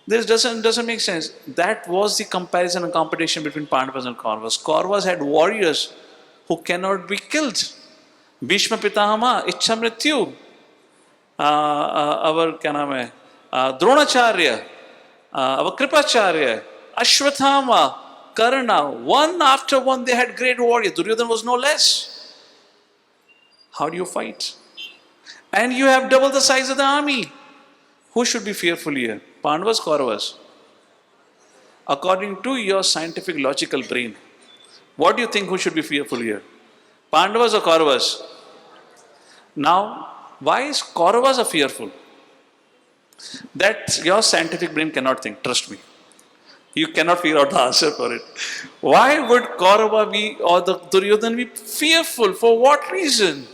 This doesn't make sense. That was the comparison and competition between Pandavas and Kauravas. Kauravas had warriors who cannot be killed. Bhishma Pitahama, Ichha Mrityu, our क्या नाम है Dronacharya, our Kripacharya, Ashwathama, Karna, one after one they had great warriors. Duryodhana was no less. How do you fight? And you have double the size of the army. Who should be fearful here? Pandavas, Kauravas? According to your scientific logical brain, what do you think who should be fearful here? Pandavas or Kauravas? Now, why is Kauravas are fearful? That your scientific brain cannot think, trust me. You cannot figure out the answer for it. Why would Kaurava be or the Duryodhana be fearful? For what reason?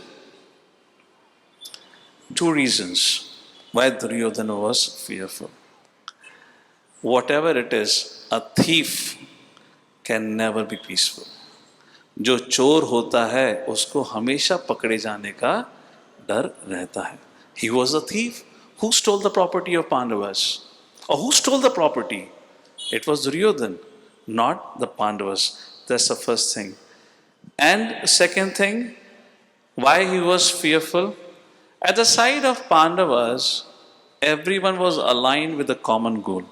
Two reasons why Duryodhana was fearful. Whatever it is, a thief can never be peaceful. जो चोर होता है उसको हमेशा पकड़े जाने का डर रहता है. He was a thief. Who stole the property of Pandavas? Or who stole the property? It was Duryodhana, not the Pandavas. That's the first thing. And second thing, why he was fearful? At the side of Pandavas, everyone was aligned with a common goal.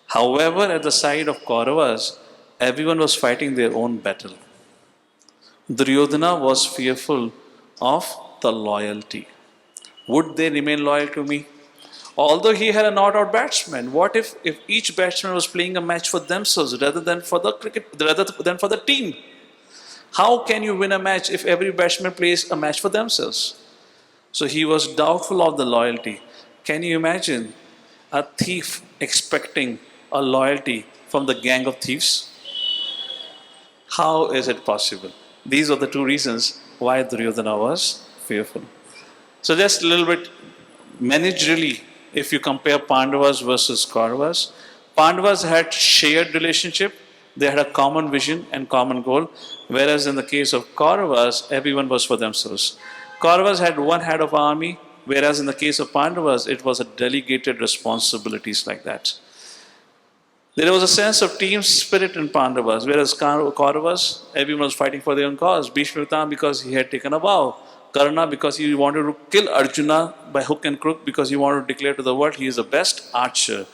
However, at the side of Kauravas, everyone was fighting their own battle. Duryodhana was fearful of the loyalty. Would they remain loyal to me? Although he had a not-out batsman, what if each batsman was playing a match for themselves rather than for the team? How can you win a match if every batsman plays a match for themselves? So he was doubtful of the loyalty. Can you imagine a thief expecting a loyalty from the gang of thieves? How is it possible? These are the two reasons why Duryodhana was fearful. So just a little bit managerially, if you compare Pandavas versus Kauravas, Pandavas had shared relationship, they had a common vision and common goal, whereas in the case of Kauravas, everyone was for themselves. Kauravas had one head of army, whereas in the case of Pandavas, it was a delegated responsibilities like that. There was a sense of team spirit in Pandavas, whereas Kauravas, everyone was fighting for their own cause. Bhishma because he had taken a vow. Karna because he wanted to kill Arjuna by hook and crook because he wanted to declare to the world he is the best archer.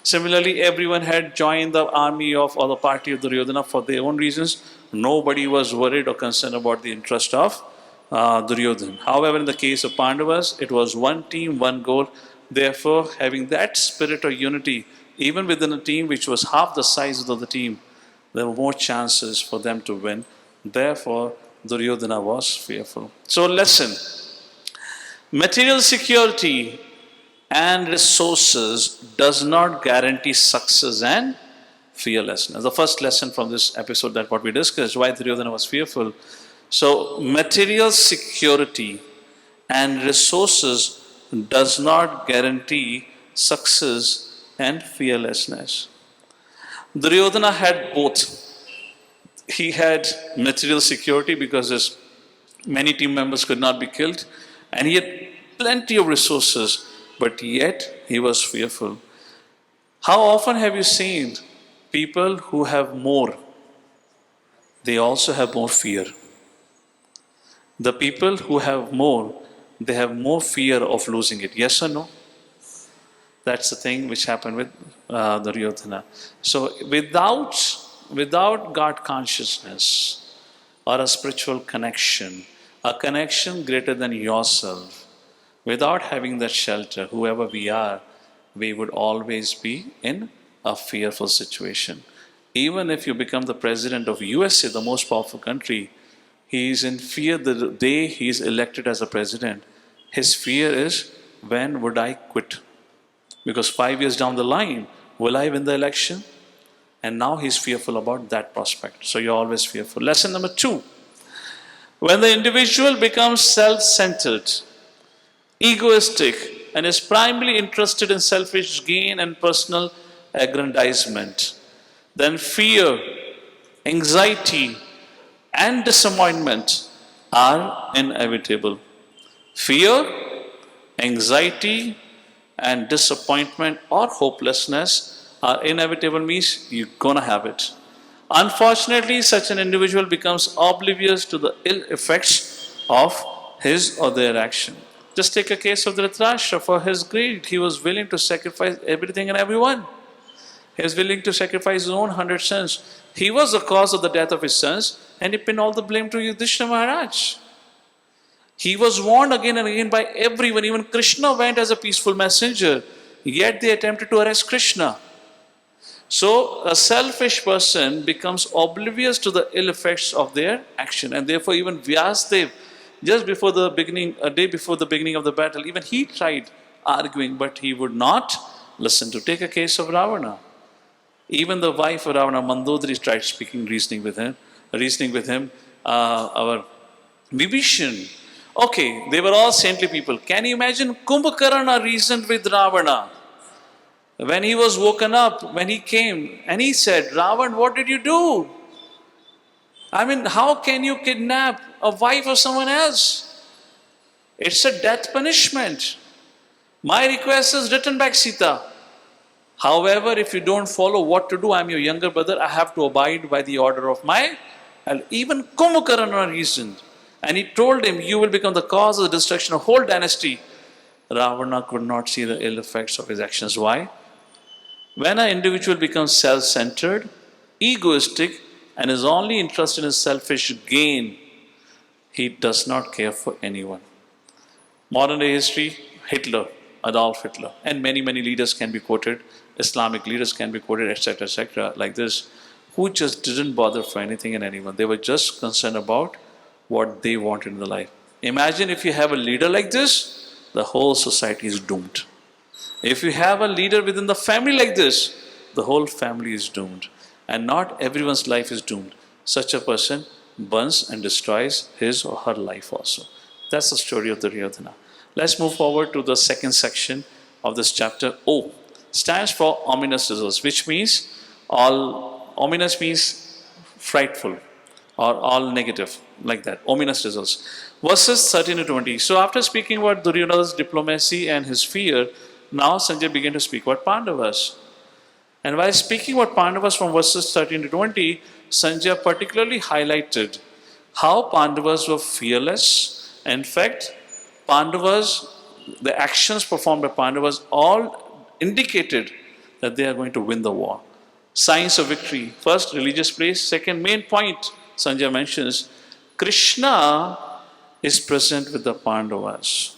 Similarly, everyone had joined the army of or the party of Duryodhana for their own reasons. Nobody was worried or concerned about the interest of Duryodhana. However, in the case of Pandavas, it was one team, one goal. Therefore, having that spirit of unity, even within a team which was half the size of the team, there were more chances for them to win. Therefore, Duryodhana was fearful. So lesson, material security and resources does not guarantee success and fearlessness. The first lesson from this episode that what we discussed, why Duryodhana was fearful. So material security and resources does not guarantee success and fearlessness. Duryodhana had both. He had material security because his many team members could not be killed, and he had plenty of resources, but yet he was fearful. How often have you seen people who have more, they also have more fear? The people who have more, they have more fear of losing it. Yes or no? That's the thing which happened with Duryodhana. So without God consciousness or a spiritual connection, a connection greater than yourself, without having that shelter, whoever we are, we would always be in a fearful situation. Even if you become the president of USA, the most powerful country, he is in fear the day he is elected as a president. His fear is, when would I quit? Because 5 years down the line, will I win the election? And now he's fearful about that prospect. So you're always fearful. Lesson number 2. When the individual becomes self-centered, egoistic, and is primarily interested in selfish gain and personal aggrandizement, then fear, anxiety, and disappointment are inevitable. Fear, anxiety, and disappointment or hopelessness are inevitable, means you're gonna have it. Unfortunately, such an individual becomes oblivious to the ill effects of his or their action. Just take a case of Dhritarashtra. For his greed, he was willing to sacrifice everything and everyone. He was willing to sacrifice his own 100 sons. He was the cause of the death of his sons, and he pinned all the blame to Yudhishthira Maharaj. He was warned again and again by everyone. Even Krishna went as a peaceful messenger, yet they attempted to arrest Krishna. So a selfish person becomes oblivious to the ill effects of their action, and therefore even Vyasdev, just before the beginning, a day before the beginning of the battle, even he tried arguing, but he would not listen to. Take a case of Ravana. Even the wife of Ravana, Mandodari, tried reasoning with him. Our Vibhishan. Okay, they were all saintly people. Can you imagine Kumbhakarna reasoned with Ravana? When he was woken up, when he came, and he said, Ravan, what did you do? I mean, how can you kidnap a wife of someone else? It's a death punishment. My request is return back Sita. However, if you don't follow what to do, I'm your younger brother, I have to abide by the order of my... And even Kumbhakarna reasoned. And he told him, you will become the cause of the destruction of whole dynasty. Ravana could not see the ill effects of his actions. Why? When an individual becomes self-centered, egoistic, and is only interested in selfish gain, he does not care for anyone. Modern day history, Hitler, Adolf Hitler, and many leaders can be quoted, Islamic leaders can be quoted, etc., like this, who just didn't bother for anything and anyone. They were just concerned about what they wanted in their life. Imagine if you have a leader like this, the whole society is doomed. If you have a leader within the family like this, the whole family is doomed. And not everyone's life is doomed. Such a person burns and destroys his or her life also. That's the story of Duryodhana. Let's move forward to the second section of this chapter. O stands for ominous results, which means ominous means frightful or all negative, like that, ominous results. Verses 13 to 20. So after speaking about Duryodhana's diplomacy and his fear, now Sanjay began to speak about Pandavas. And while speaking about Pandavas from verses 13 to 20, Sanjay particularly highlighted how Pandavas were fearless. In fact, Pandavas, the actions performed by Pandavas all indicated that they are going to win the war. Signs of victory. First, religious praise. Second, main point Sanjay mentions, Krishna is present with the Pandavas.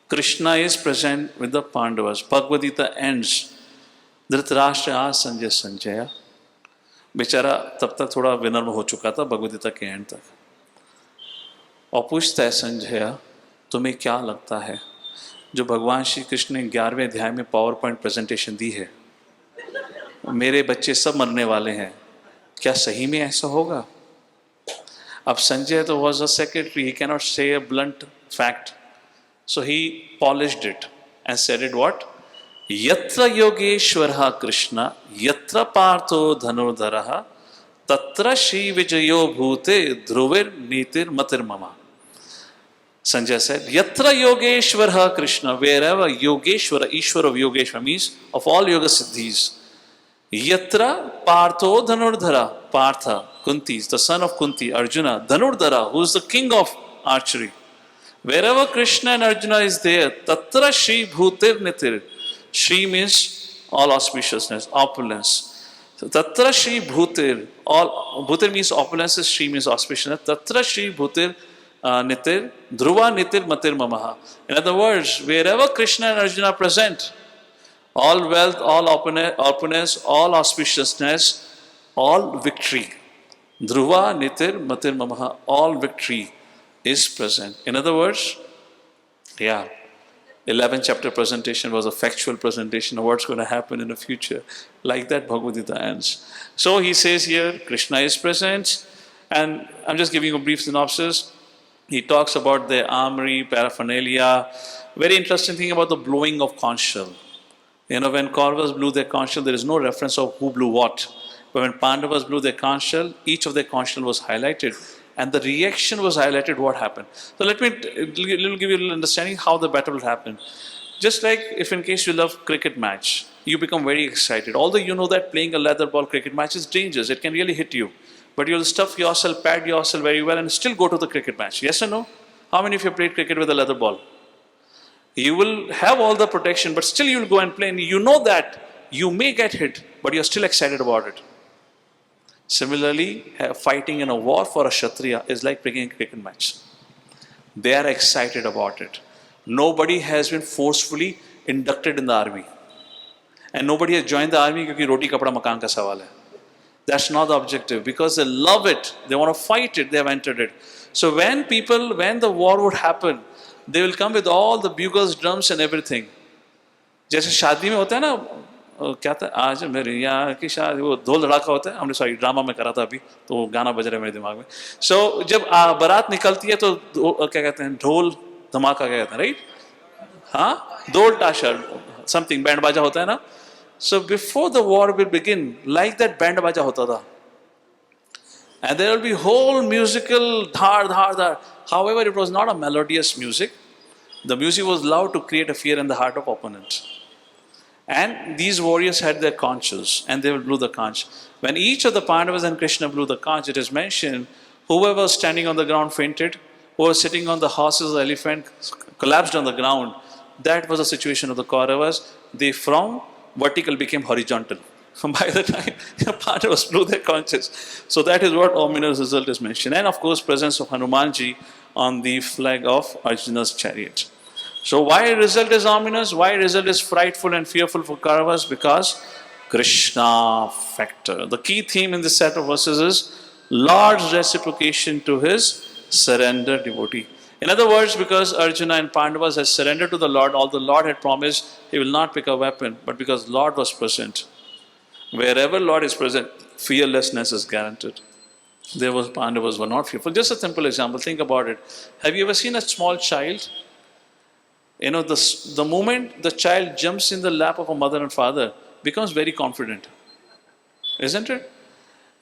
Krishna is present with the Pandavas. Bhagavad Gita ends. Dhritarashtra आज संजय बेचारा तब तक थोड़ा विनम्र हो चुका था भगवद गीता के एंड तक, और पूछता है संजय, तुम्हें क्या लगता है जो भगवान श्री कृष्ण ने 11वें अध्याय में पावर पॉइंट प्रेजेंटेशन दी है, मेरे बच्चे सब मरने वाले हैं, क्या सही में ऐसा होगा? अब संजय तो was a secretary, he cannot say a blunt fact, so he polished it and said it what, यत्र योगेश्वरः कृष्ण यत्र पार्थो धनुर्धरः तत्र श्री विजयो भूते ध्रुविर नीतिर मतिर्मम. Sanjay said, yatra yogeshwara Krishna, wherever Yogeshwara, Ishwar of Yogeshwara means of all yoga siddhis. Yatra partho dhanurdhara, Partha, Kunti, the son of Kunti, Arjuna, Dhanurdhara, who is the king of archery. Wherever Krishna and Arjuna is there, tatra Shri Bhutir Nitir. Shri means all auspiciousness, opulence. So tatra Shri Bhutir, all Bhutir means opulence, Shri means auspiciousness. Tatra Shri Bhutir Nitir, Dhruva Nitir Matir Mamaha. In other words, wherever Krishna and Arjuna are present, all wealth, all opulence, all auspiciousness, all victory. Dhruva Nitir Matir Mamaha, all victory is present. In other words, 11th chapter presentation was a factual presentation of what's going to happen in the future. Like that, Bhagavad Gita ends. So he says here, Krishna is present, and I'm just giving you a brief synopsis. He talks about the armory, paraphernalia. Very interesting thing about the blowing of conch shell. When Kauravas blew their conch shell, there is no reference of who blew what. But when Pandavas blew their conch shell, each of their conch shell was highlighted. And the reaction was highlighted what happened. So let me give you a little understanding how the battle will happen. Just like if in case you love cricket match, you become very excited. Although you know that playing a leather ball cricket match is dangerous. It can really hit you. But you'll stuff yourself, pad yourself very well and still go to the cricket match. Yes or no? How many of you played cricket with a leather ball? You will have all the protection, but still you will go and play. And you know that you may get hit, but you're still excited about it. Similarly, fighting in a war for a Kshatriya is like playing a cricket match. They are excited about it. Nobody has been forcefully inducted in the army. And nobody has joined the army because roti kapda makan ka sawal hai. That's not the objective. Because they love it, they want to fight it, they have entered it. So when the war would happen, they will come with all the bugles, drums and everything. जैसे शादी में होता है ना, क्या था आज मेरे यहाँ की शादी, वो ढोल धड़ाका होता है, हमने सॉरी ड्रामा में करा था अभी, तो वो गाना बज रहा है मेरे दिमाग में. So जब बारात निकलती है तो क्या कहते हैं, ढोल धमाका क्या कहते हैं, राइट? हाँ, ढोल ताशा समथिंग, बैंड बाजा होता है ना. So before the war will begin, like that band बाजा होता था. And there will be whole musical dhar, dhar, dhar. However, it was not a melodious music. The music was loud to create a fear in the heart of opponent. And these warriors had their conches, and they will blow the conch. When each of the Pandavas and Krishna blew the conch, it is mentioned, whoever was standing on the ground fainted, who was sitting on the horses, the elephant collapsed on the ground. That was the situation of the Kauravas. They from vertical became horizontal. By the time the Pandavas blew their conches. So that is what ominous result is mentioned. And of course, presence of Hanumanji on the flag of Arjuna's chariot. So why result is ominous? Why result is frightful and fearful for Kauravas? Because Krishna factor. The key theme in this set of verses is Lord's reciprocation to his surrendered devotee. In other words, because Arjuna and Pandavas had surrendered to the Lord, although the Lord had promised he will not pick a weapon, but because Lord was present. Wherever Lord is present, fearlessness is guaranteed. Pandavas were not fearful. Just a simple example, think about it. Have you ever seen a small child? The moment the child jumps in the lap of a mother and father, becomes very confident. Isn't it?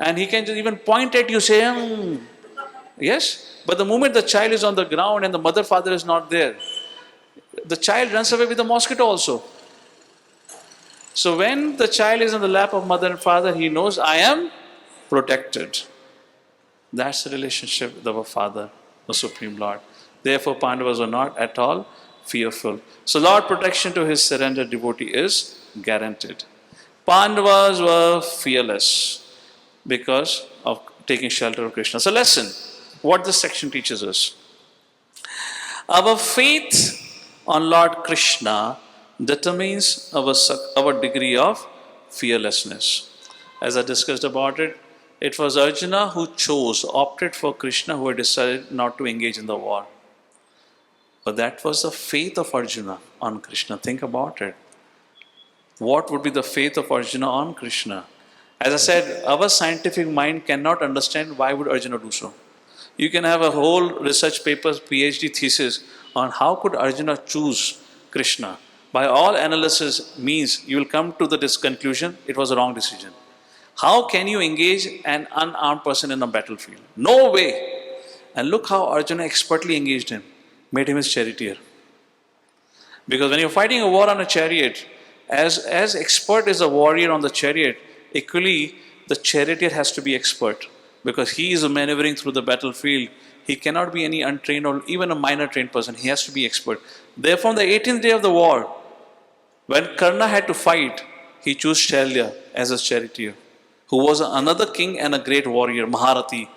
And he can just even point at you, say, yes? But the moment the child is on the ground and the mother, father is not there, the child runs away with the mosquito also. So when the child is in the lap of mother and father, he knows, I am protected. That's the relationship with our Father, the Supreme Lord. Therefore, Pandavas were not at all fearful. So Lord protection to his surrendered devotee is guaranteed. Pandavas were fearless because of taking shelter of Krishna. So lesson, what this section teaches us. Our faith on Lord Krishna determines our degree of fearlessness. As I discussed about it, it was Arjuna who opted for Krishna, who had decided not to engage in the war. But that was the faith of Arjuna on Krishna. Think about it. What would be the faith of Arjuna on Krishna? As I said, our scientific mind cannot understand why would Arjuna do so. You can have a whole research paper, PhD thesis on how could Arjuna choose Krishna. By all analysis means you will come to this conclusion, it was a wrong decision. How can you engage an unarmed person in a battlefield? No way. And look how Arjuna expertly engaged him, made him his charioteer. Because when you're fighting a war on a chariot, as expert as a warrior on the chariot, equally the charioteer has to be expert. Because he is maneuvering through the battlefield. He cannot be any untrained or even a minor trained person. He has to be expert. Therefore, on the 18th day of the war, when Karna had to fight, he chose Shalya as his charioteer, who was another king and a great warrior, Maharati.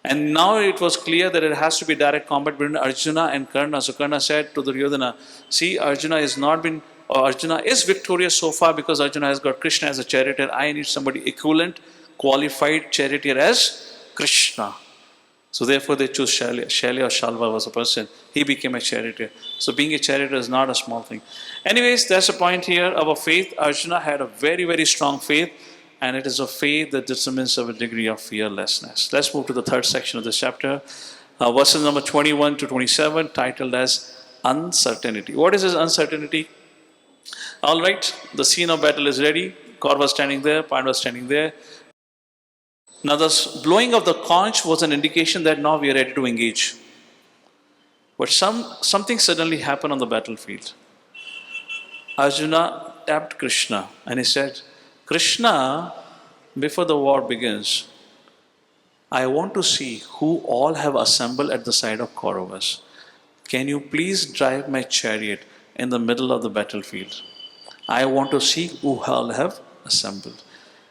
And now it was clear that it has to be direct combat between Arjuna and Karna. So Karna said to Duryodhana, see, Arjuna is victorious so far because Arjuna has got Krishna as a charioteer. I need somebody equivalent, qualified charioteer as Krishna. So therefore they choose Shailya. Shailya or Shalva was a person. He became a charioteer. So being a charioteer is not a small thing. Anyways, that's the point here. Our faith, Arjuna had a very, very strong faith. And it is a faith that determines our degree of fearlessness. Let's move to the third section of this chapter. Verses number 21 to 27, titled as Uncertainty. What is this uncertainty? All right, the scene of battle is ready. Kaur was standing there, Pandava was standing there. Now the blowing of the conch was an indication that now we are ready to engage. But something suddenly happened on the battlefield. Arjuna tapped Krishna and he said, Krishna, before the war begins, I want to see who all have assembled at the side of Kauravas. Can you please drive my chariot in the middle of the battlefield? I want to see who all have assembled.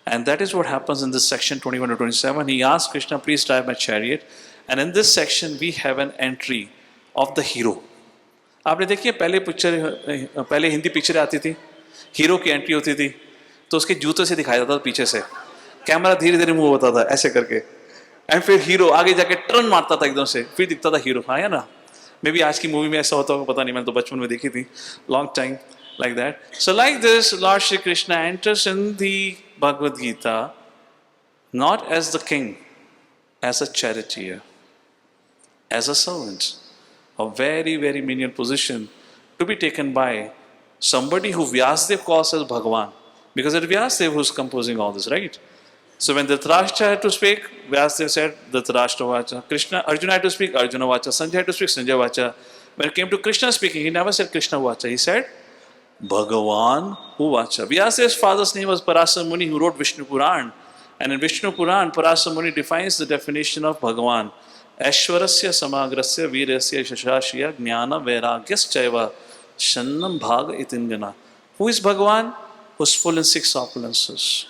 And that is what happens in this section 21 to 27. He asked Krishna, please drive my chariot. And in this section, we have an entry of the hero. आपने देखिए पहले Hindi picture आती थी, hero की entry होती थी, तो उसके जूते से दिखाया जाता था पीछे से, कैमरा धीरे धीरे मूव होता था ऐसे करके, एंड फिर हीरो आगे जाके टर्न मारता था एकदम से, फिर दिखता था हीरो. हाँ या ना? मे बी आज की मूवी में ऐसा होता होगा, पता नहीं, मैंने तो बचपन में देखी थी, long time. Like that. So like this, Lord Shri Krishna enters in the Bhagavad Gita not as the king, as a charioteer, as a servant, a very, very menial position to be taken by somebody who Vyasadeva calls as Bhagavan. Because it's Vyasadeva who's composing all this, right? So when Dhritarashtra had to speak, Vyasadeva said Dhritarashtra Vacha. Arjuna had to speak, Arjuna Vacha. Sanjay had to speak, Sanjay Vacha. When it came to Krishna speaking, he never said Krishna Vacha. He said Bhagavan Uvacha. Vyasadeva's father's name was Parasar Muni, who wrote Vishnu Puran. And in Vishnu Puran, Parasar Muni defines the definition of Bhagavan. Aishwarasya samagrasya virasya shashashya jnana vairagyas shannam bhaga itingana. Who is Bhagavan? Who's full in 6 opulences.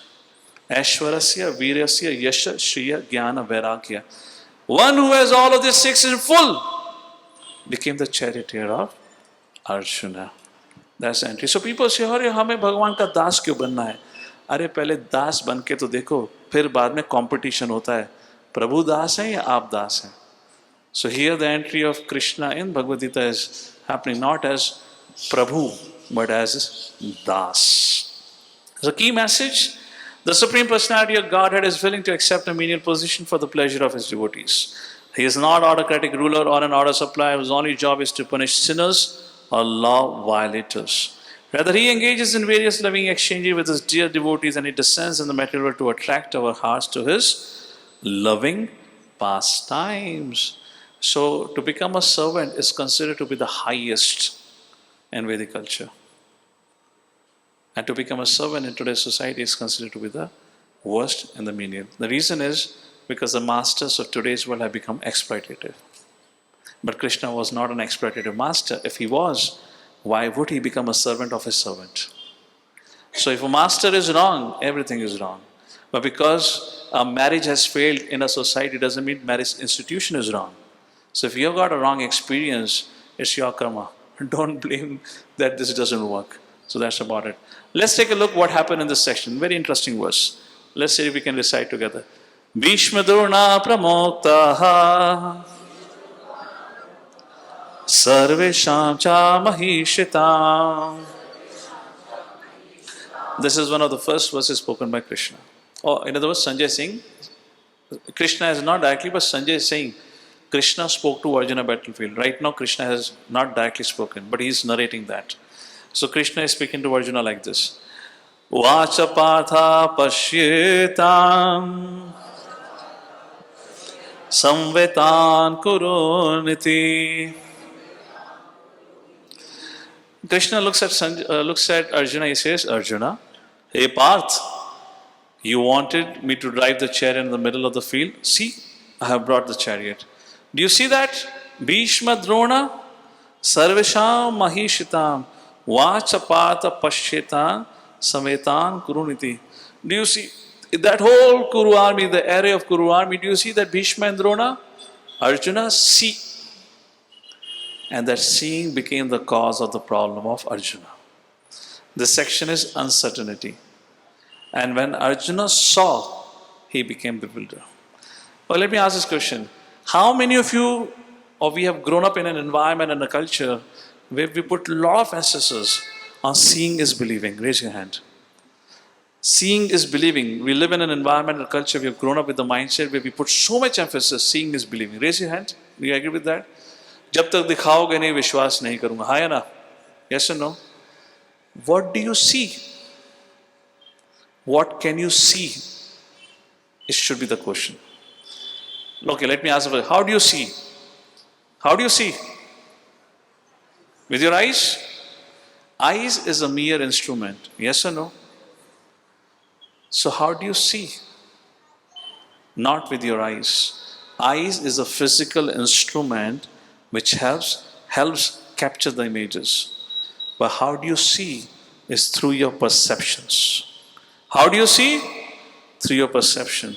Aishwarasya virasya yasha shriya jnana vairagya. One who has all of these 6 in full became the charioteer of Arjuna. That's the entry. So people say, अरे हमें भगवान का दास क्यों बनना है? अरे पहले दास बन के तो देखो, फिर बाद में competition होता है. प्रभु दास हैं या आप दास हैं? So here the entry of Krishna in Bhagavad Gita is happening not as Prabhu, but as Das. The key message, the Supreme Personality of Godhead is willing to accept a menial position for the pleasure of his devotees. He is not autocratic ruler or an order supplier whose only job is to punish sinners or law violators. Rather, he engages in various loving exchanges with his dear devotees and he descends in the material world to attract our hearts to his loving pastimes. So, to become a servant is considered to be the highest in Vedic culture. And to become a servant in today's society is considered to be the worst and the menial. The reason is because the masters of today's world have become exploitative. But Krishna was not an exploitative master. If he was, why would he become a servant of his servant? So if a master is wrong, everything is wrong. But because a marriage has failed in a society doesn't mean marriage institution is wrong. So if you've got a wrong experience, it's your karma. Don't blame that this doesn't work. So that's about it. Let's take a look what happened in this section. Very interesting verse. Let's see if we can recite together. Bhishma Drona Pramoktaha Sarvesham cha Mahishita. This is one of the first verses spoken by Krishna. Or in other words, Sanjay is saying, Krishna is not directly, but Sanjay is saying, Krishna spoke to Arjuna battlefield. Right now, Krishna has not directly spoken, but he is narrating that. So Krishna is speaking to Arjuna like this. Vacha partha pashyetam samvetan kuruniti. Krishna looks at Arjuna, he says, Arjuna, hey Parth, you wanted me to drive the chariot in the middle of the field. See, I have brought the chariot. Do you see that? Bhishma Drona, Sarvesham Mahishita, Vachapata Pashyeta, Sametan Kuruniti. Do you see that whole Kuru army, the array of Kuru army? Do you see that Bhishma and Drona? Arjuna, see. And that seeing became the cause of the problem of Arjuna. This section is uncertainty. And when Arjuna saw, he became bewildered. Well, let me ask this question. How many of you, or we have grown up in an environment and a culture where we put a lot of emphasis on seeing is believing? Raise your hand. Seeing is believing. We live in an environment and culture, we have grown up with the mindset where we put so much emphasis, seeing is believing. Raise your hand. Do you agree with that? जब तक दिखाओगे नहीं विश्वास नहीं करूंगा. हाँ या ना? Yes or no? What do you see? What can you see? It should be the question. Okay, let me ask you, how do you see? How do you see? With your eyes? Eyes is a mere instrument. Yes or no? So how do you see? Not with your eyes. Eyes is a physical instrument which helps capture the images. But how do you see is through your perceptions. How do you see? Through your perception.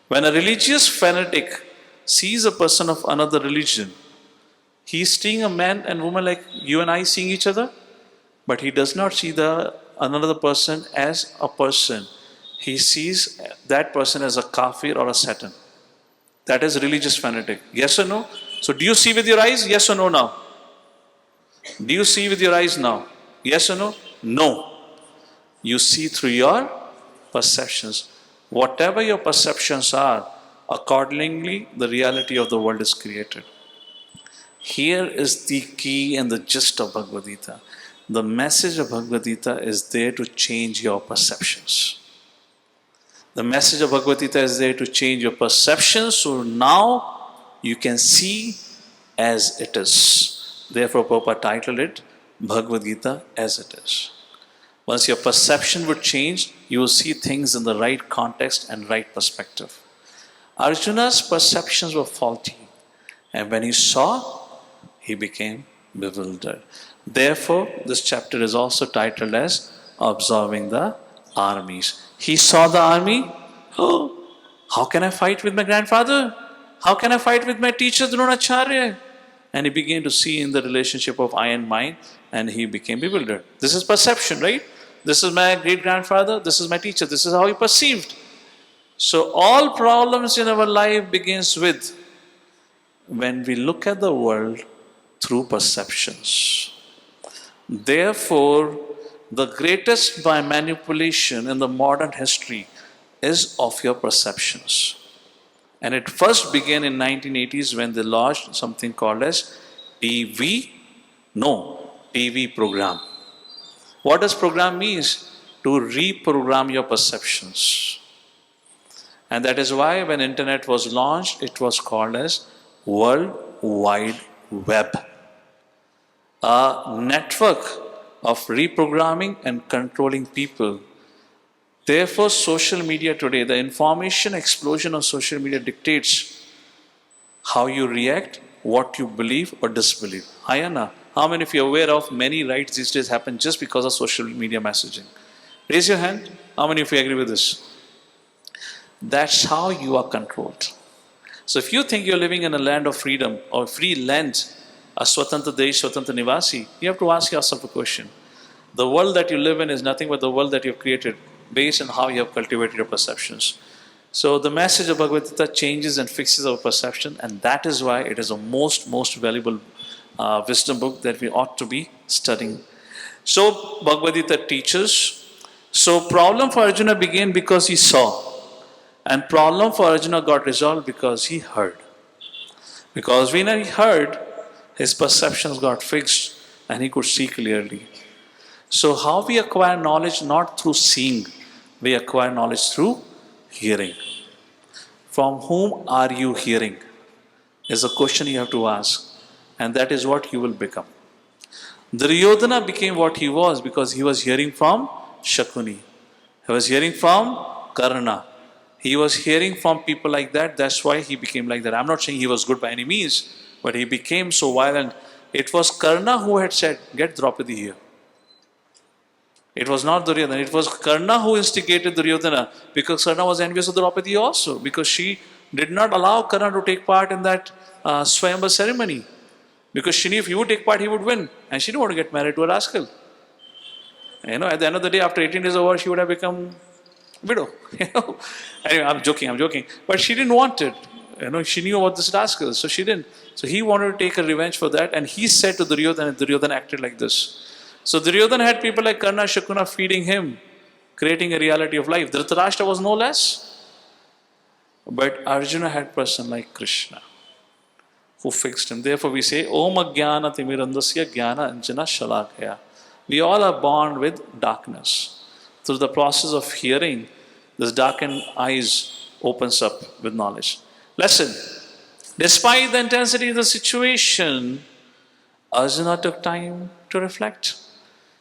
When a religious fanatic sees a person of another religion, he is seeing a man and woman like you and I seeing each other, but he does not see another person as a person. He sees that person as a kafir or a Satan. That is religious fanatic. Yes or no? So do you see with your eyes? Yes or no now? Do you see with your eyes now? Yes or no? No. You see through your perceptions. Whatever your perceptions are, accordingly the reality of the world is created. Here is the key and the gist of Bhagavad Gita. The message of Bhagavad Gita is there to change your perceptions. The message of Bhagavad Gita is there to change your perceptions, so now you can see as it is. Therefore, Prabhupada titled it Bhagavad Gita as it is. Once your perception would change, you will see things in the right context and right perspective. Arjuna's perceptions were faulty, and when he saw, he became bewildered. Therefore, this chapter is also titled as Observing the Armies. He saw the army. Oh, how can I fight with my grandfather? How can I fight with my teacher Dronacharya? And he began to see in the relationship of I and mine, and he became bewildered. This is perception, right? This is my great-grandfather, this is my teacher, this is how he perceived. So all problems in our life begins with when we look at the world through perceptions. Therefore, the greatest by manipulation in the modern history is of your perceptions. And it first began in 1980s when they launched something called as TV program. What does program means? To reprogram your perceptions. And that is why when internet was launched, it was called as World Wide Web. A network of reprogramming and controlling people. Therefore, social media today, the information explosion of social media dictates how you react, what you believe or disbelieve. Ayana, how many of you are aware of many riots these days happen just because of social media messaging? Raise your hand. How many of you agree with this? That's how you are controlled. So if you think you're living in a land of freedom or free land, a Swatantra Desh, Swatantra Nivasi, you have to ask yourself a question. The world that you live in is nothing but the world that you've created based on how you have cultivated your perceptions. So the message of Bhagavad Gita changes and fixes our perception, and that is why it is a most valuable wisdom book that we ought to be studying. So Bhagavad Gita teaches. So problem for Arjuna began because he saw. And problem for Arjuna got resolved because he heard. Because when he heard, his perceptions got fixed and he could see clearly. So how we acquire knowledge? Not through seeing. We acquire knowledge through hearing. From whom are you hearing? Is a question you have to ask. And that is what you will become. Duryodhana became what he was because he was hearing from Shakuni. He was hearing from Karna. He was hearing from people like that. That's why he became like that. I'm not saying he was good by any means, but he became so violent. It was Karna who had said, get Draupadi here. It was not Duryodhana. It was Karna who instigated Duryodhana, because Karna was envious of Draupadi also, because she did not allow Karna to take part in that Swayamvar ceremony. Because she knew if he would take part, he would win. And she didn't want to get married to a rascal. You know, at the end of the day, after 18 days of war, she would have become widow. You know? Anyway, I'm joking. But she didn't want it. she knew about this rascal, so she didn't. So he wanted to take a revenge for that, and he said to Duryodhana, and Duryodhana acted like this. So Duryodhana had people like Karna, Shakuna feeding him, creating a reality of life. Dhritarashtra was no less. But Arjuna had person like Krishna who fixed him. Therefore we say, Om Ajnana Timirandasya Jnana Anjana Shalakaya. We all are born with darkness. Through the process of hearing, this darkened eyes opens up with knowledge. Lesson. Despite the intensity of the situation, Arjuna took time to reflect.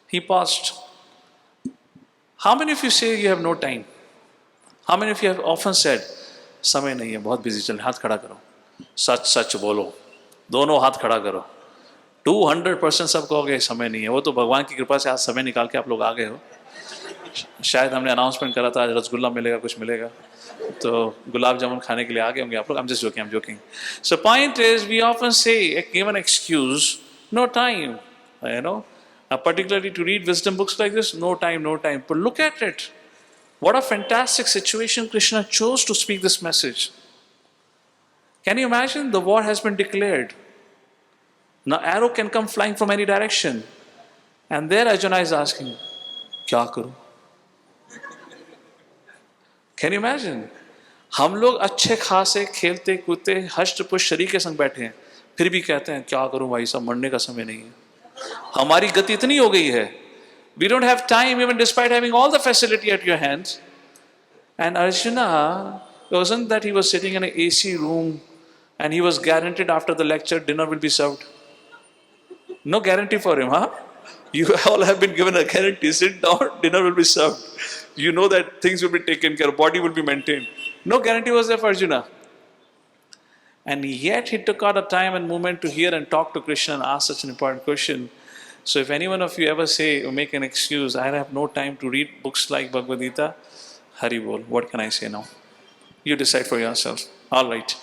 He paused. How many of you say you have no time? How many of you have often said, समय नहीं है, बहुत busy चल, हाथ खड़ा करो, सच सच बोलो, दोनों हाथ खड़ा करो. 200% सब कहोगे समय नहीं है. वो तो भगवान की कृपा से आज समय निकाल के आप लोग आ गए हो. शायद हमने अनाउंसमेंट करा था आज रसगुल्ला मिलेगा, कुछ मिलेगा, तो गुलाब जामुन खाने के लिए आ गए होंगे आप लोग. I'm just joking. So point is, we often say, give an excuse, no time, particularly to read wisdom books like this, no time. But look at it. What a fantastic situation Krishna chose to speak this message. Can you imagine? The war has been declared. Now arrow can come flying from any direction. And there Arjuna is asking, Kya karu? Can you imagine? हम लोग अच्छे खासे खेलते कूदते हष्ट पुष्ट शरीर के संग बैठे हैं, फिर भी कहते हैं क्या करूं भाई साहब, मरने का समय नहीं है. हमारी गति इतनी हो गई है. We don't have time even despite having all the facility at your hands. And Arjuna, it wasn't that he was sitting in an AC room and he was guaranteed after the lecture dinner will be served. No guarantee for him, huh? You all have been given a guarantee. Sit down, dinner will be served. You know that things will be taken care of, body will be maintained. No guarantee was there for Arjuna. And yet he took out a time and moment to hear and talk to Krishna and ask such an important question. So if any one of you ever say or make an excuse, I have no time to read books like Bhagavad Gita, Hari Bol, what can I say now? You decide for yourself. All right.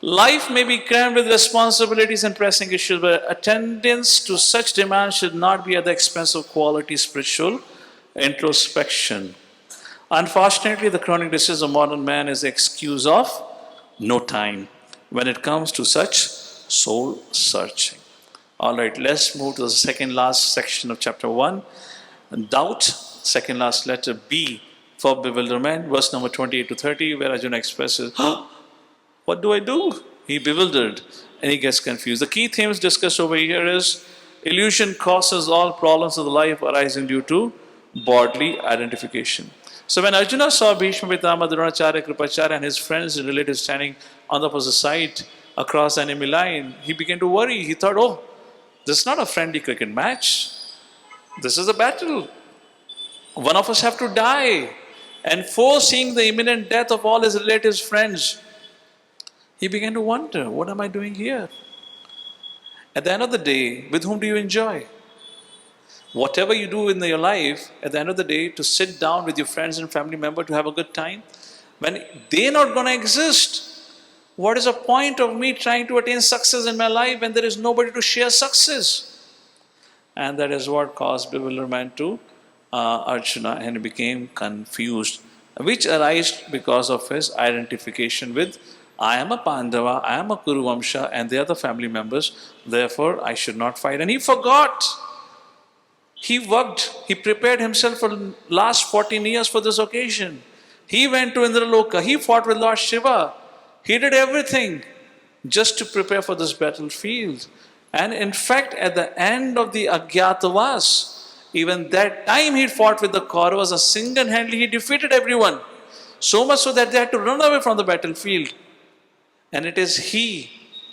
Life may be crammed with responsibilities and pressing issues, but attendance to such demands should not be at the expense of quality spiritual introspection. Unfortunately, the chronic disease of modern man is the excuse of no time when it comes to such soul searching. All right, let's move to the second last section of chapter 1. Doubt, second last letter B for bewilderment, verse number 28 to 30, where Arjuna expresses, what do I do? He bewildered and he gets confused. The key themes discussed over here is illusion causes all problems of the life arising due to bodily identification. So when Arjuna saw Bhishma, Pitama, Dronacharya, Kripacharya and his friends and relatives standing on the opposite side across the enemy line, he began to worry. He thought, this is not a friendly cricket match. This is a battle. One of us have to die. And foreseeing the imminent death of all his relatives, friends, he began to wonder, what am I doing here? At the end of the day, with whom do you enjoy? Whatever you do in your life, at the end of the day, to sit down with your friends and family member to have a good time, when they're not going to exist, what is the point of me trying to attain success in my life when there is nobody to share success? And that is what caused bewilderment to Arjuna, and he became confused, which arose because of his identification with, I am a Pandava, I am a Kuru Vamsha, and they are the family members, therefore I should not fight. And he forgot. He worked, he prepared himself for the last 14 years for this occasion. He went to Indraloka, he fought with Lord Shiva. He did everything just to prepare for this battlefield. And in fact, at the end of the Agyatavas, even that time he fought with the Kauravas, single-handedly he defeated everyone. So much so that they had to run away from the battlefield. And it is he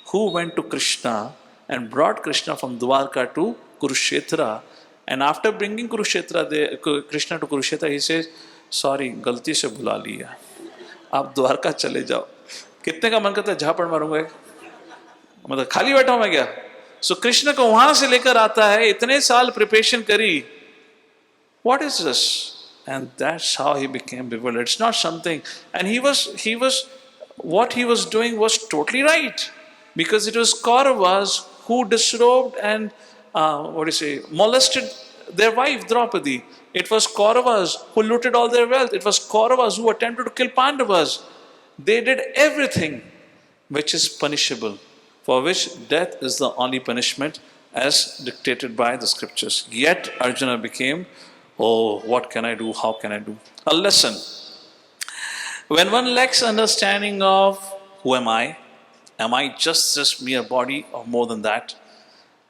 who went to Krishna and brought Krishna from Dwarka to Kurukshetra. And after bringing Krishna to Kurukshetra, he says, sorry, गलती से बुला लिया, आप द्वारका चले जाओ. कितने का मन करता है झापड़ मारूंगा, मतलब खाली बैठा हूं मैं क्या? सो कृष्ण को वहां से लेकर आता है, इतने साल प्रिपरेशन करी. What is this? And that's how he became bewildered. It's not something, and what he was doing was totally right, because it was Kauravas who disrobed and molested their wife Draupadi. It was Kauravas who looted all their wealth. It was Kauravas who attempted to kill Pandavas. They did everything. which is punishable, for which death is the only punishment as dictated by the scriptures. Yet Arjuna became, oh, what can I do? How can I do? A lesson. When one lacks understanding of who am I just this mere body or more than that?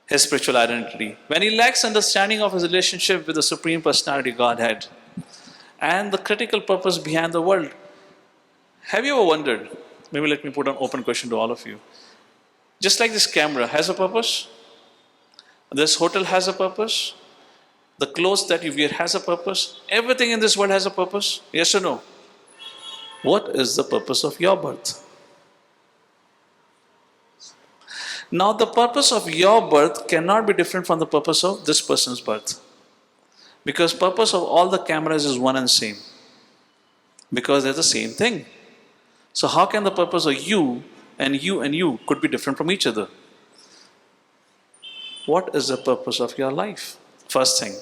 His spiritual identity. When he lacks understanding of his relationship with the Supreme Personality Godhead and the critical purpose behind the world. Have you ever wondered, maybe let me put an open question to all of you. Just like this camera has a purpose, this hotel has a purpose, the clothes that you wear has a purpose, everything in this world has a purpose, yes or no? What is the purpose of your birth? Now the purpose of your birth cannot be different from the purpose of this person's birth. Because purpose of all the cameras is one and same. Because they're the same thing. So how can the purpose of you and you could be different from each other? What is the purpose of your life? First thing,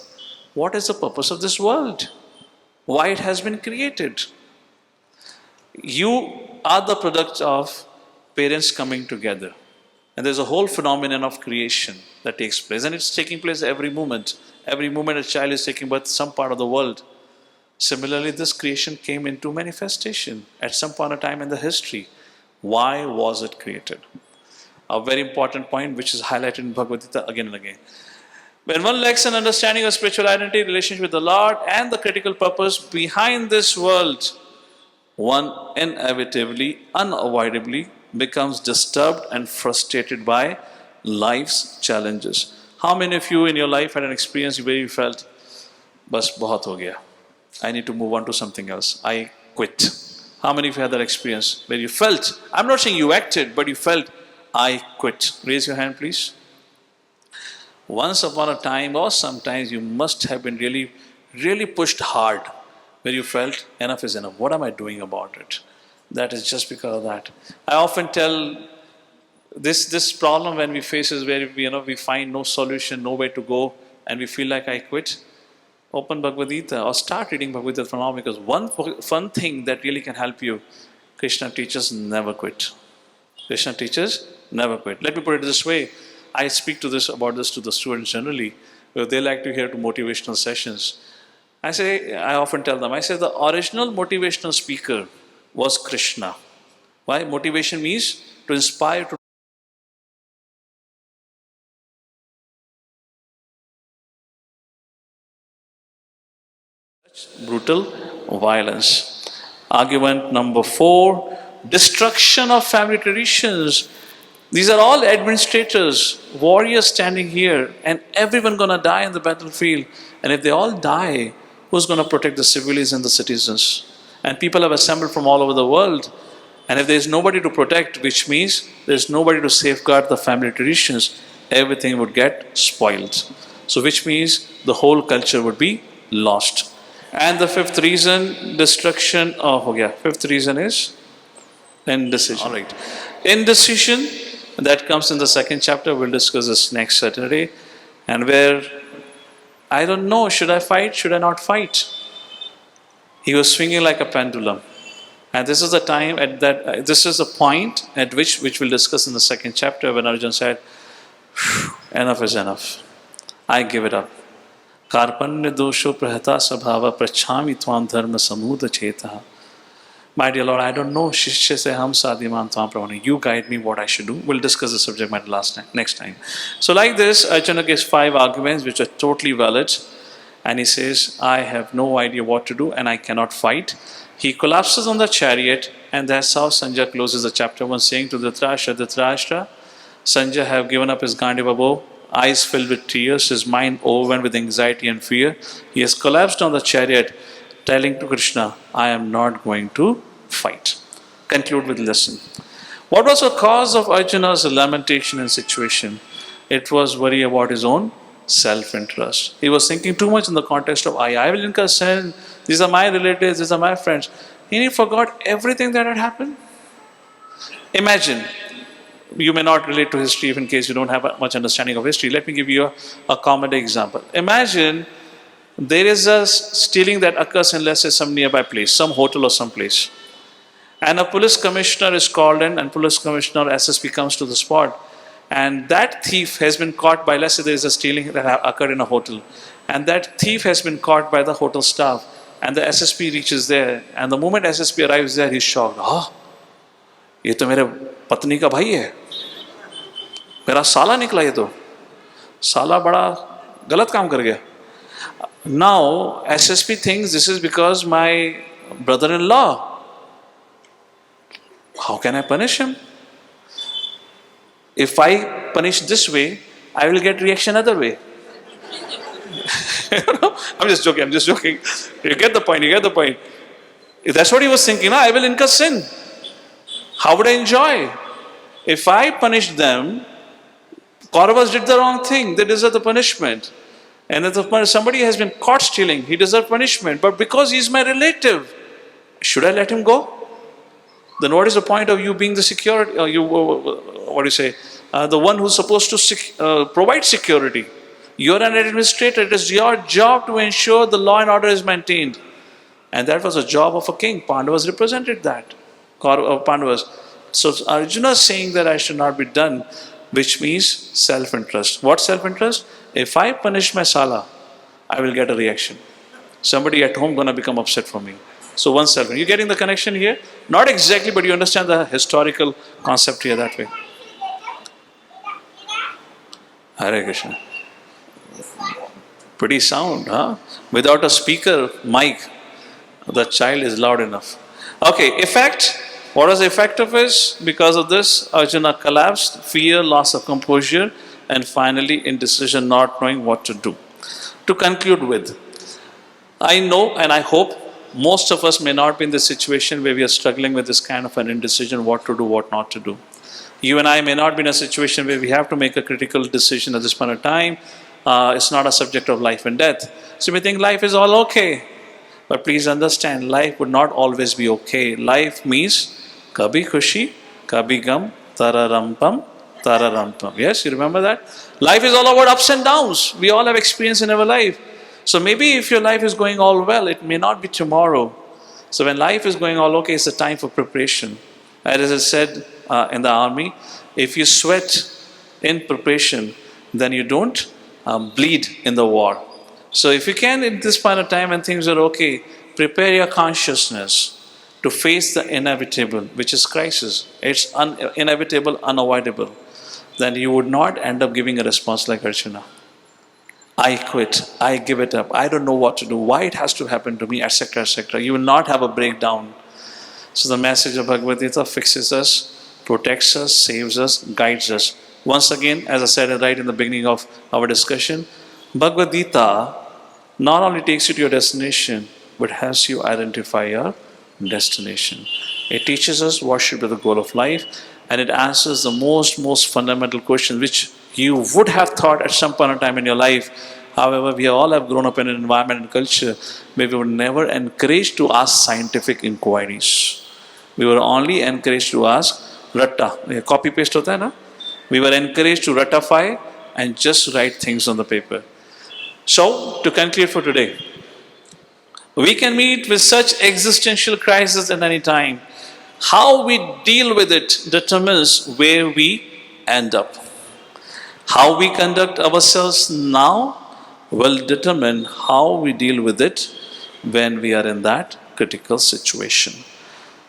what is the purpose of this world? Why it has been created? You are the product of parents coming together. And there's a whole phenomenon of creation that takes place. And it's taking place every moment. Every moment a child is taking birth some part of the world. Similarly, this creation came into manifestation at some point of time in the history. Why was it created? A very important point which is highlighted in Bhagavad Gita again and again. When one lacks an understanding of spiritual identity, relationship with the Lord, and the critical purpose behind this world, one inevitably, unavoidably becomes disturbed and frustrated by life's challenges. How many of you in your life had an experience where you felt, bas bahut ho gaya, I need to move on to something else, I quit? How many of you had that experience where you felt, I'm not saying you acted, but you felt, I quit? Raise your hand please. Once upon a time or sometimes you must have been really pushed hard where you felt enough is enough. What am I doing about it? That is just because of that. I often tell this problem when we face is where we find no solution, no way to go, and we feel like I quit. Open Bhagavad Gita or start reading Bhagavad Gita from now, because one fun thing that really can help you, Krishna teaches never quit. Krishna teaches never quit. Let me put it this way. I speak about this to the students generally, where they like to hear to motivational sessions. I often tell them, I say the original motivational speaker was Krishna. Why? Motivation means to inspire, to brutal violence. Argument number 4, destruction of family traditions. These are all administrators, warriors standing here, and everyone gonna die in the battlefield. And if they all die, who's gonna protect the civilians and the citizens? And people have assembled from all over the world. And if there's nobody to protect, which means there's nobody to safeguard the family traditions, everything would get spoiled. So which means the whole culture would be lost. And the 5th reason, destruction. Fifth reason is indecision. All right. Indecision, that comes in the 2nd chapter. We'll discuss this next Saturday. And where I don't know, should I fight? Should I not fight? He was swinging like a pendulum. And this is the time this is the point at which we'll discuss in the 2nd chapter, when Arjuna said, enough is enough. I give it up. Karpanya dosho prahata sabhava prachami tvam dharma samudha cheta. My dear Lord, I don't know. Shishya se ham sadhiman tvam pravani. You guide me what I should do. We'll discuss the subject matter next time. So like this, Arjuna gives 5 arguments which are totally valid. And he says, I have no idea what to do and I cannot fight. He collapses on the chariot, and that's how Sanjay closes the chapter 1, saying to Dhritarashtra, Sanjay have given up his Gandiva bow, eyes filled with tears, his mind overwhelmed with anxiety and fear. He has collapsed on the chariot, telling to Krishna, I am not going to fight. Conclude with lesson. What was the cause of Arjuna's lamentation and situation? It was worry about his own self-interest. He was thinking too much in the context of I will incur sin, these are my relatives, these are my friends. He forgot everything that had happened. Imagine, you may not relate to history in case you don't have much understanding of history. Let me give you a common example. Imagine there is a stealing that occurs in, let's say, some nearby place, some hotel or some place. And a police commissioner is called in, and police commissioner SSP comes to the spot. And that thief has been caught by, let's say there is a stealing that occurred in a hotel. And that thief has been caught by the hotel staff. And the SSP reaches there. And the moment SSP arrives there, he's shocked. Ah, ये तो मेरे पत्नी का भाई है. मेरा साला निकला ये तो. साला बड़ा गलत काम कर गया. Now, SSP thinks this is because my brother-in-law. How can I punish him? If I punish this way, I will get reaction other way. I'm just joking. You get the point. If that's what he was thinking, I will incur sin. How would I enjoy? If I punish them, Kauravas did the wrong thing, they deserve the punishment. And if somebody has been caught stealing, he deserves punishment. But because he is my relative, should I let him go? Then what is the point of you being the security, the one who's supposed to provide security? You're an administrator. It is your job to ensure the law and order is maintained. And that was a job of a king. Pandavas represented that. Pandavas. So Arjuna is saying that I should not be done, which means self-interest. What self-interest? If I punish my sala, I will get a reaction. Somebody at home gonna become upset for me. So one self. You're getting the connection here? Not exactly, but you understand the historical concept here that way. Hare Krishna. Pretty sound, huh? Without a speaker, mic, the child is loud enough. Okay, effect. What was the effect of this? Because of this, Arjuna collapsed, fear, loss of composure, and finally indecision, not knowing what to do. To conclude with, I know and I hope most of us may not be in this situation where we are struggling with this kind of an indecision, what to do, what not to do. You and I may not be in a situation where we have to make a critical decision at this point of time. It's not a subject of life and death. So we think life is all okay. But please understand, life would not always be okay. Life means kabhi khushi, kabhi gam, tararampam, tararampam. Yes, you remember that? Life is all about ups and downs. We all have experience in our life. So maybe if your life is going all well, it may not be tomorrow. So when life is going all okay, it's a time for preparation. As I said in the army, if you sweat in preparation, then you don't bleed in the war. So if you can, at this point of time when things are okay, prepare your consciousness to face the inevitable, which is crisis. It's inevitable, unavoidable. Then you would not end up giving a response like Arjuna. I quit, I give it up, I don't know what to do, why it has to happen to me, etc., etc. You will not have a breakdown. So the message of Bhagavad Gita fixes us, protects us, saves us, guides us. Once again, as I said right in the beginning of our discussion, Bhagavad Gita not only takes you to your destination, but helps you identify your destination. It teaches us what should be the goal of life, and it answers the most fundamental questions which you would have thought at some point in time in your life. However, we all have grown up in an environment and culture where we were never encouraged to ask scientific inquiries. We were only encouraged to ask ratta. Copy paste hota hai na? We were encouraged to ratify and just write things on the paper. So, to conclude for today, we can meet with such existential crisis at any time. How we deal with it determines where we end up. How we conduct ourselves now will determine how we deal with it when we are in that critical situation.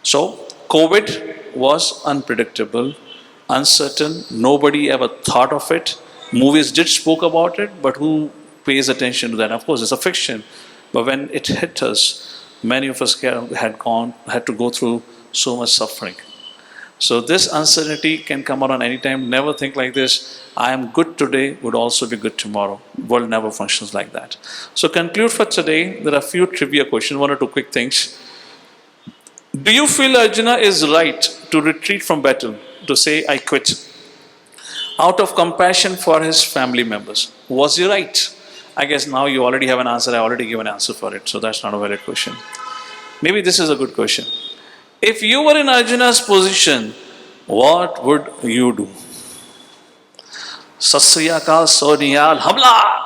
So, COVID was unpredictable, uncertain. Nobody ever thought of it. Movies did spoke about it, but who pays attention to that? Of course, it's a fiction. But when it hit us, many of us had to go through so much suffering. So this uncertainty can come around any time. Never think like this. I am good today would also be good tomorrow. World never functions like that. So conclude for today. There are a few trivia questions, one or two quick things. Do you feel Arjuna is right to retreat from battle, to say I quit, out of compassion for his family members? Was he right? I guess now you already have an answer. I already gave an answer for it. So that's not a valid question. Maybe this is a good question. If you were in Arjuna's position, what would you do? Satsriyakal Soniyal Hamla!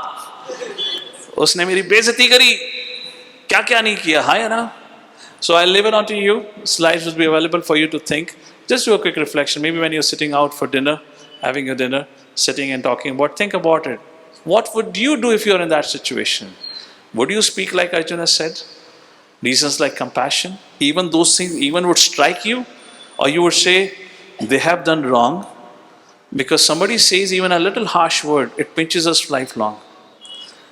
उसने मेरी बेइज्जती करी, क्या क्या नहीं किया, हाँ या ना? So I'll leave it on to you. Slides will be available for you to think. Just do a quick reflection. Maybe when you're sitting out for dinner, having your dinner, sitting and talking about, think about it. What would you do if you're in that situation? Would you speak like Arjuna said? Reasons like compassion? Even those things even would strike you? Or you would say, they have done wrong? Because somebody says even a little harsh word, it pinches us lifelong.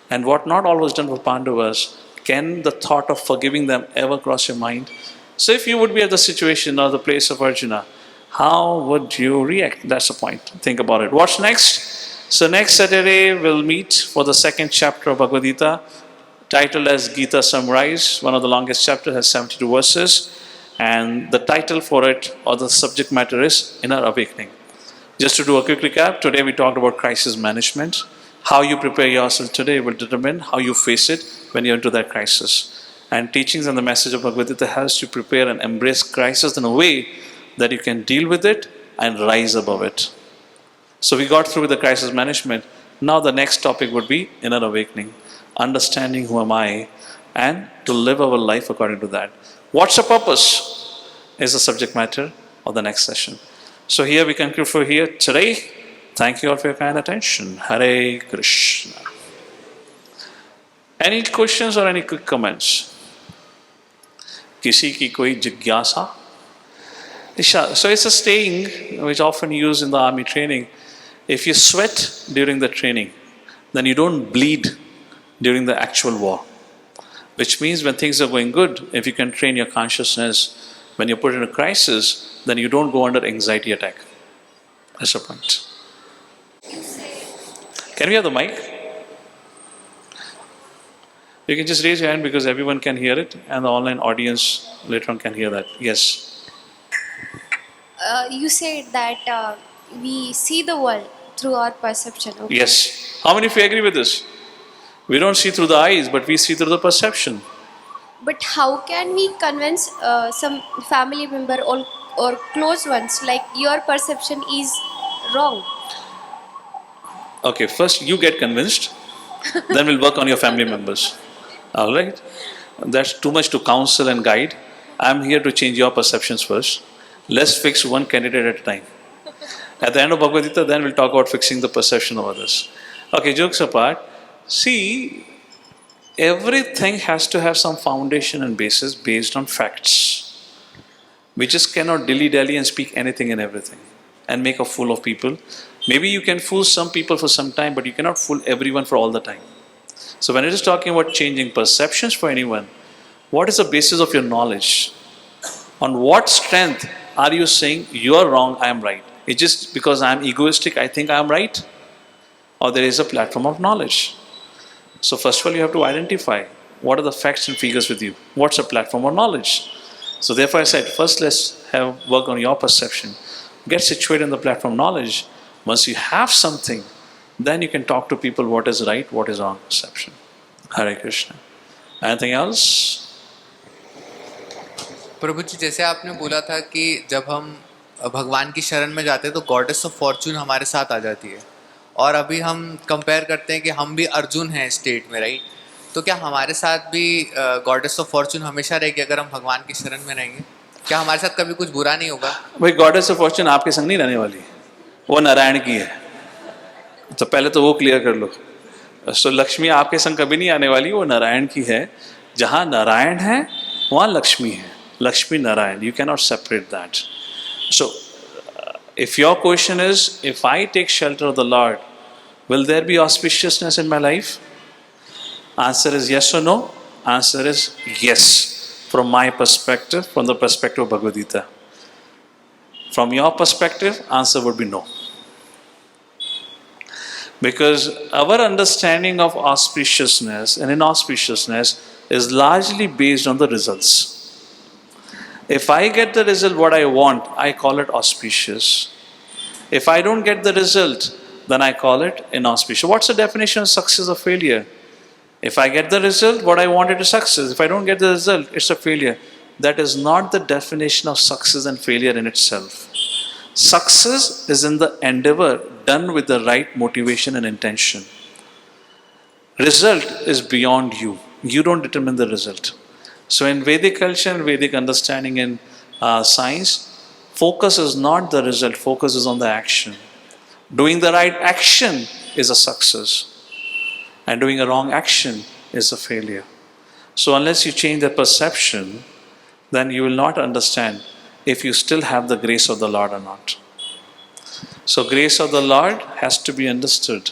And what not all was done for Pandavas, can the thought of forgiving them ever cross your mind? So if you would be at the situation or the place of Arjuna, how would you react? That's the point. Think about it. What's next? So next Saturday we'll meet for the second chapter of Bhagavad Gita, titled as Gita Summarized. One of the longest chapters, has 72 verses. And the title for it, or the subject matter, is Inner Awakening. Just to do a quick recap, today we talked about crisis management. How you prepare yourself today will determine how you face it when you're into that crisis. And teachings and the message of Bhagavad Gita helps you prepare and embrace crisis in a way that you can deal with it and rise above it. So we got through with the crisis management. Now the next topic would be Inner Awakening. Understanding who am I and to live our life according to that. What's the purpose is the subject matter of the next session. So here we conclude for here today. Thank you all for your kind attention. Hare Krishna. Any questions or any quick comments? किसी की कोई जिज्ञासा? So it's a saying which often used in the army training. If you sweat during the training, then you don't bleed during the actual war. Which means when things are going good, if you can train your consciousness, when you're put in a crisis, then you don't go under anxiety attack. That's the point. Can we have the mic? You can just raise your hand because everyone can hear it and the online audience later on can hear that. Yes. You said that we see the world through our perception. Okay? Yes. How many of you agree with this? We don't see through the eyes, but we see through the perception. But how can we convince some family member or close ones like your perception is wrong? Okay, first you get convinced, then we'll work on your family members. All right? That's too much to counsel and guide. I'm here to change your perceptions first. Let's fix one candidate at a time. At the end of Bhagavad Gita, then we'll talk about fixing the perception of others. Okay, jokes apart. See, everything has to have some foundation and basis based on facts. We just cannot dilly-dally and speak anything and everything and make a fool of people. Maybe you can fool some people for some time, but you cannot fool everyone for all the time. So when it is talking about changing perceptions for anyone, what is the basis of your knowledge? On what strength are you saying you are wrong, I am right? It's just because I am egoistic, I think I am right? Or there is a platform of knowledge? So first of all, you have to identify what are the facts and figures with you. What's a platform of knowledge? So therefore I said, first let's have work on your perception. Get situated in the platform of knowledge. Once you have something, then you can talk to people what is right, what is wrong perception. Hare Krishna. Anything else? प्रभु जी, जैसे आपने बोला था कि जब हम भगवान की शरण में जाते हैं तो गॉडेस ऑफ फॉर्चून हमारे साथ आ जाती है, और अभी हम कंपेयर करते हैं कि हम भी अर्जुन हैं स्टेट में, राइट? तो क्या हमारे साथ भी गॉडेस ऑफ फॉर्चून हमेशा रहेगी अगर हम भगवान की शरण में रहेंगे? क्या हमारे साथ कभी कुछ बुरा नहीं होगा? भाई, गॉडेस ऑफ फॉर्चून आपके संग नहीं रहने वाली, वो नारायण की है, तो पहले तो वो क्लियर कर लो. सो लक्ष्मी आपके संग कभी नहीं आने वाली, वो नारायण की है. जहाँ नारायण है वहाँ लक्ष्मी है. Lakshmi Narayan, you cannot separate that. So, if your question is, if I take shelter of the Lord, will there be auspiciousness in my life? Answer is yes or no? Answer is yes. From my perspective, from the perspective of Bhagavad Gita. From your perspective, answer would be no. Because our understanding of auspiciousness and inauspiciousness is largely based on the results. If I get the result what I want, I call it auspicious. If I don't get the result, then I call it inauspicious. What's the definition of success or failure? If I get the result, what I want, it is success. If I don't get the result, it's a failure. That is not the definition of success and failure in itself. Success is in the endeavor done with the right motivation and intention. Result is beyond you. You don't determine the result. So in Vedic culture and Vedic understanding and science, focus is not the result, focus is on the action. Doing the right action is a success, and doing a wrong action is a failure. So unless you change the perception, then you will not understand if you still have the grace of the Lord or not. So grace of the Lord has to be understood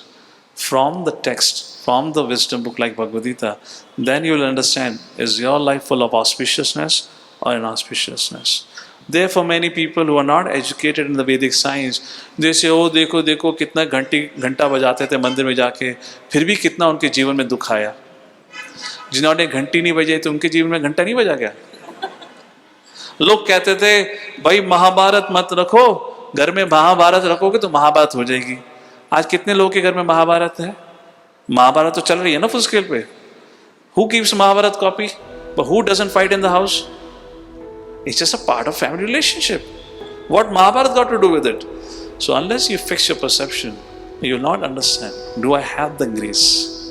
from the text, from the wisdom book like Bhagavad Gita. Then you will understand, is your life full of auspiciousness or inauspiciousness? Therefore, many people who are not educated in the Vedic science, they say, oh देखो देखो कितना घंटा बजाते थे मंदिर में जाके, फिर भी कितना उनके जीवन में दुख आया. जिन्होंने घंटी नहीं बजाई तो उनके जीवन में घंटा नहीं बजा गया. लोग कहते थे भाई महाभारत मत रखो, घर में महाभारत रखोगे तो महाभारत हो जाएगी. आज कितने लोगों के घर में महाभारत है? महाभारत तो चल रही है ना फुल स्केल पे. Who keeps Mahabharata copy? But who doesn't fight in the house? It's just a part of family relationship. What Mahabharata got to do with it? So unless you fix your perception, you will not understand. Do I have the grace?